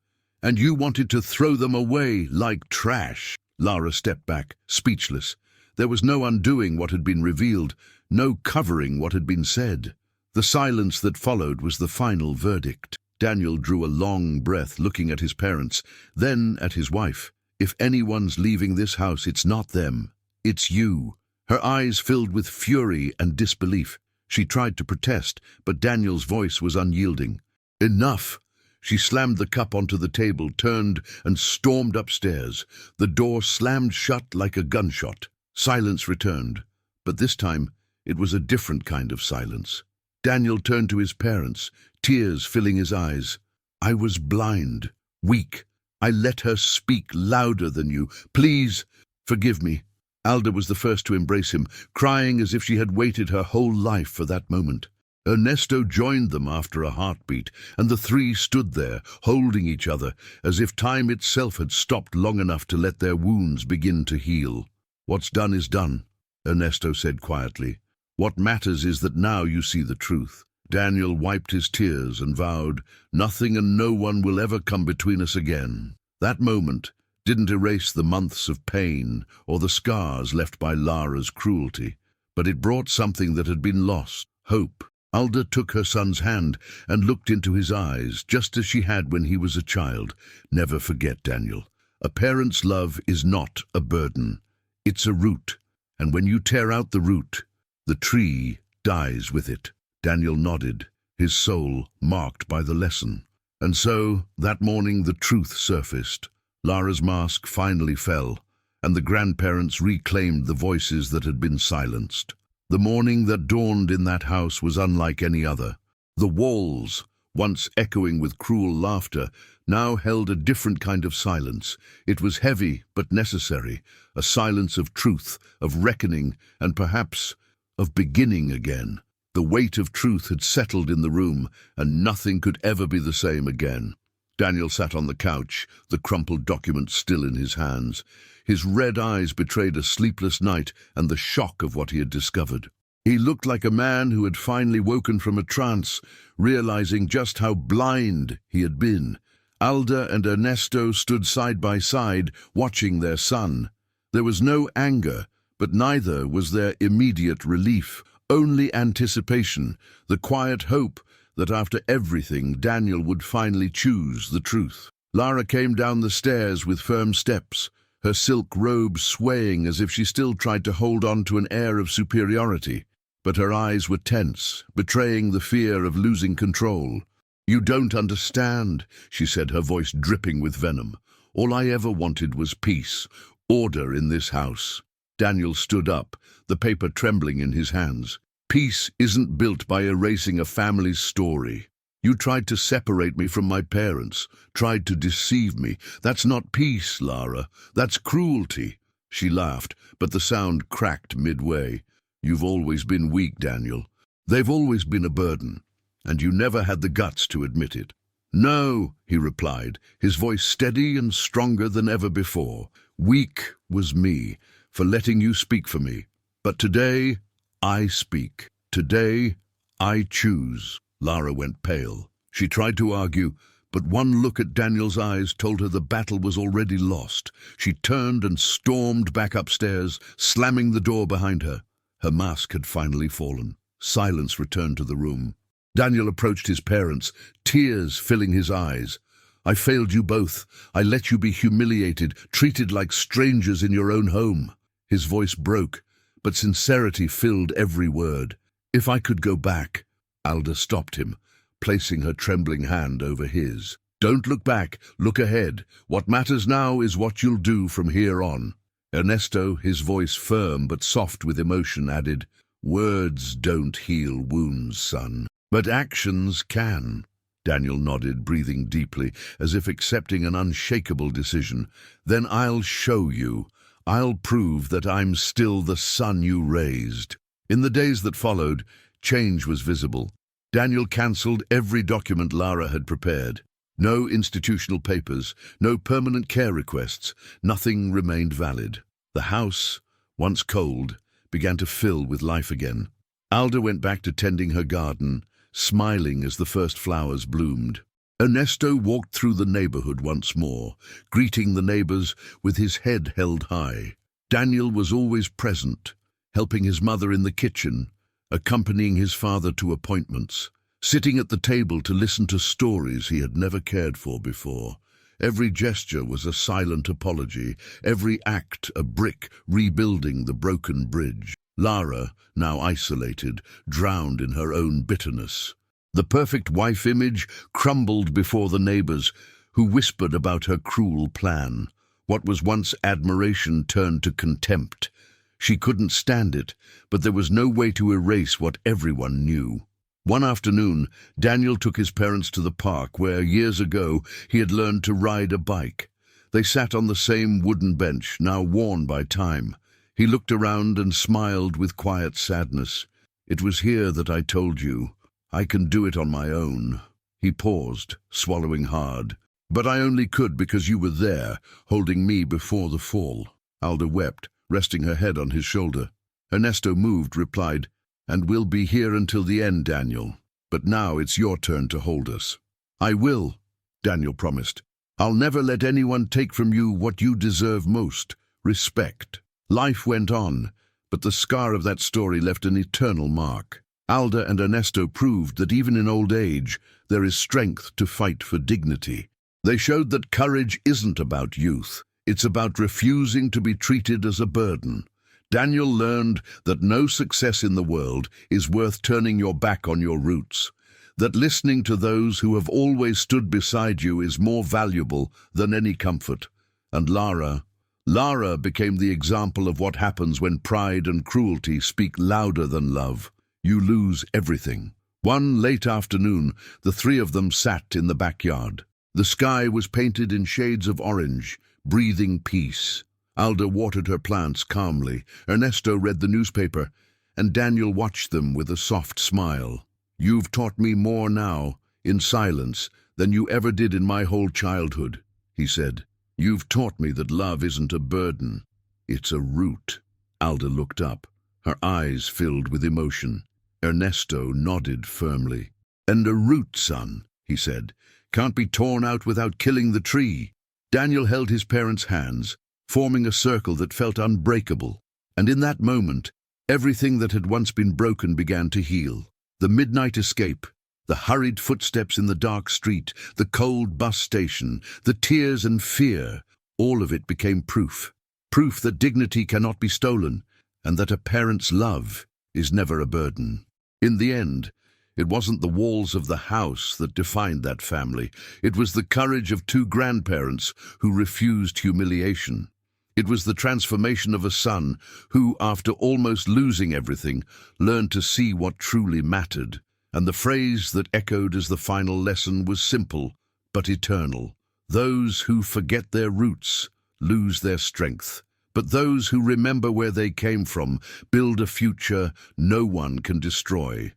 and you wanted to throw them away like trash." Lara stepped back, speechless. There was no undoing what had been revealed, no covering what had been said. The silence that followed was the final verdict. Daniel drew a long breath, looking at his parents, then at his wife. "If anyone's leaving this house, it's not them. It's you." Her eyes filled with fury and disbelief. She tried to protest, but Daniel's voice was unyielding. "Enough!" She slammed the cup onto the table, turned, and stormed upstairs. The door slammed shut like a gunshot. Silence returned, but this time it was a different kind of silence. Daniel turned to his parents, tears filling his eyes. "I was blind, weak. I let her speak louder than you. Please, forgive me." Alda was the first to embrace him, crying as if she had waited her whole life for that moment. Ernesto joined them after a heartbeat, and the three stood there, holding each other, as if time itself had stopped long enough to let their wounds begin to heal. "What's done is done," Ernesto said quietly. "What matters is that now you see the truth." Daniel wiped his tears and vowed, "Nothing and no one will ever come between us again." That moment didn't erase the months of pain or the scars left by Lara's cruelty, but it brought something that had been lost: hope. Alda took her son's hand and looked into his eyes, just as she had when he was a child. "Never forget, Daniel. A parent's love is not a burden. It's a root, and when you tear out the root, the tree dies with it." Daniel nodded, his soul marked by the lesson. And so, that morning, the truth surfaced. Lara's mask finally fell, and the grandparents reclaimed the voices that had been silenced. The morning that dawned in that house was unlike any other. The walls, once echoing with cruel laughter, now held a different kind of silence. It was heavy but necessary, a silence of truth, of reckoning, and perhaps of beginning again. The weight of truth had settled in the room, and nothing could ever be the same again. Daniel sat on the couch, the crumpled document still in his hands. His red eyes betrayed a sleepless night and the shock of what he had discovered. He looked like a man who had finally woken from a trance, realizing just how blind he had been. Alda and Ernesto stood side by side, watching their son. There was no anger, but neither was there immediate relief, only anticipation, the quiet hope that after everything Daniel would finally choose the truth. Lara came down the stairs with firm steps, her silk robe swaying as if she still tried to hold on to an air of superiority. But her eyes were tense, betraying the fear of losing control. "You don't understand," she said, her voice dripping with venom. "All I ever wanted was peace, order in this house." Daniel stood up, the paper trembling in his hands. "Peace isn't built by erasing a family's story. You tried to separate me from my parents, tried to deceive me. That's not peace, Lara. That's cruelty." She laughed, but the sound cracked midway. "You've always been weak, Daniel. They've always been a burden, and you never had the guts to admit it." "No," he replied, his voice steady and stronger than ever before. "Weak was me, for letting you speak for me. But today, I speak. Today, I choose." Lara went pale. She tried to argue, but one look at Daniel's eyes told her the battle was already lost. She turned and stormed back upstairs, slamming the door behind her. Her mask had finally fallen. Silence returned to the room. Daniel approached his parents, tears filling his eyes. "I failed you both. I let you be humiliated, treated like strangers in your own home." His voice broke, but sincerity filled every word. "If I could go back—" Alda stopped him, placing her trembling hand over his. "Don't look back, look ahead. What matters now is what you'll do from here on." Ernesto, his voice firm but soft with emotion, added, "Words don't heal wounds, son, but actions can." Daniel nodded, breathing deeply, as if accepting an unshakable decision. "Then I'll show you. I'll prove that I'm still the son you raised." In the days that followed, change was visible. Daniel cancelled every document Lara had prepared. No institutional papers, no permanent care requests, nothing remained valid. The house, once cold, began to fill with life again. Alda went back to tending her garden, smiling as the first flowers bloomed. Ernesto walked through the neighborhood once more, greeting the neighbors with his head held high. Daniel was always present, helping his mother in the kitchen, accompanying his father to appointments, sitting at the table to listen to stories he had never cared for before. Every gesture was a silent apology, every act a brick rebuilding the broken bridge. Lara, now isolated, drowned in her own bitterness. The perfect wife image crumbled before the neighbors, who whispered about her cruel plan. What was once admiration turned to contempt. She couldn't stand it, but there was no way to erase what everyone knew. One afternoon, Daniel took his parents to the park where, years ago, he had learned to ride a bike. They sat on the same wooden bench, now worn by time. He looked around and smiled with quiet sadness. "It was here that I told you. I can do it on my own." He paused, swallowing hard. "But I only could because you were there, holding me before the fall." Alda wept, resting her head on his shoulder. Ernesto, moved, replied, "And we'll be here until the end, Daniel. But now it's your turn to hold us." "I will," Daniel promised. "I'll never let anyone take from you what you deserve most, respect." Life went on, but the scar of that story left an eternal mark. Alda and Ernesto proved that even in old age, there is strength to fight for dignity. They showed that courage isn't about youth. It's about refusing to be treated as a burden. Daniel learned that no success in the world is worth turning your back on your roots, that listening to those who have always stood beside you is more valuable than any comfort. And Lara became the example of what happens when pride and cruelty speak louder than love. You lose everything. One late afternoon, the three of them sat in the backyard. The sky was painted in shades of orange, breathing peace. Alda watered her plants calmly. Ernesto read the newspaper, and Daniel watched them with a soft smile. "You've taught me more now, in silence, than you ever did in my whole childhood," he said. "You've taught me that love isn't a burden, it's a root." Alda looked up, her eyes filled with emotion. Ernesto nodded firmly. "And a root, son," he said, "can't be torn out without killing the tree." Daniel held his parents' hands, forming a circle that felt unbreakable. And in that moment, everything that had once been broken began to heal. The midnight escape, the hurried footsteps in the dark street, the cold bus station, the tears and fear, all of it became proof. Proof that dignity cannot be stolen, and that a parent's love is never a burden. In the end, it wasn't the walls of the house that defined that family. It was the courage of two grandparents who refused humiliation. It was the transformation of a son who, after almost losing everything, learned to see what truly mattered. And the phrase that echoed as the final lesson was simple but eternal. Those who forget their roots lose their strength, but those who remember where they came from build a future no one can destroy.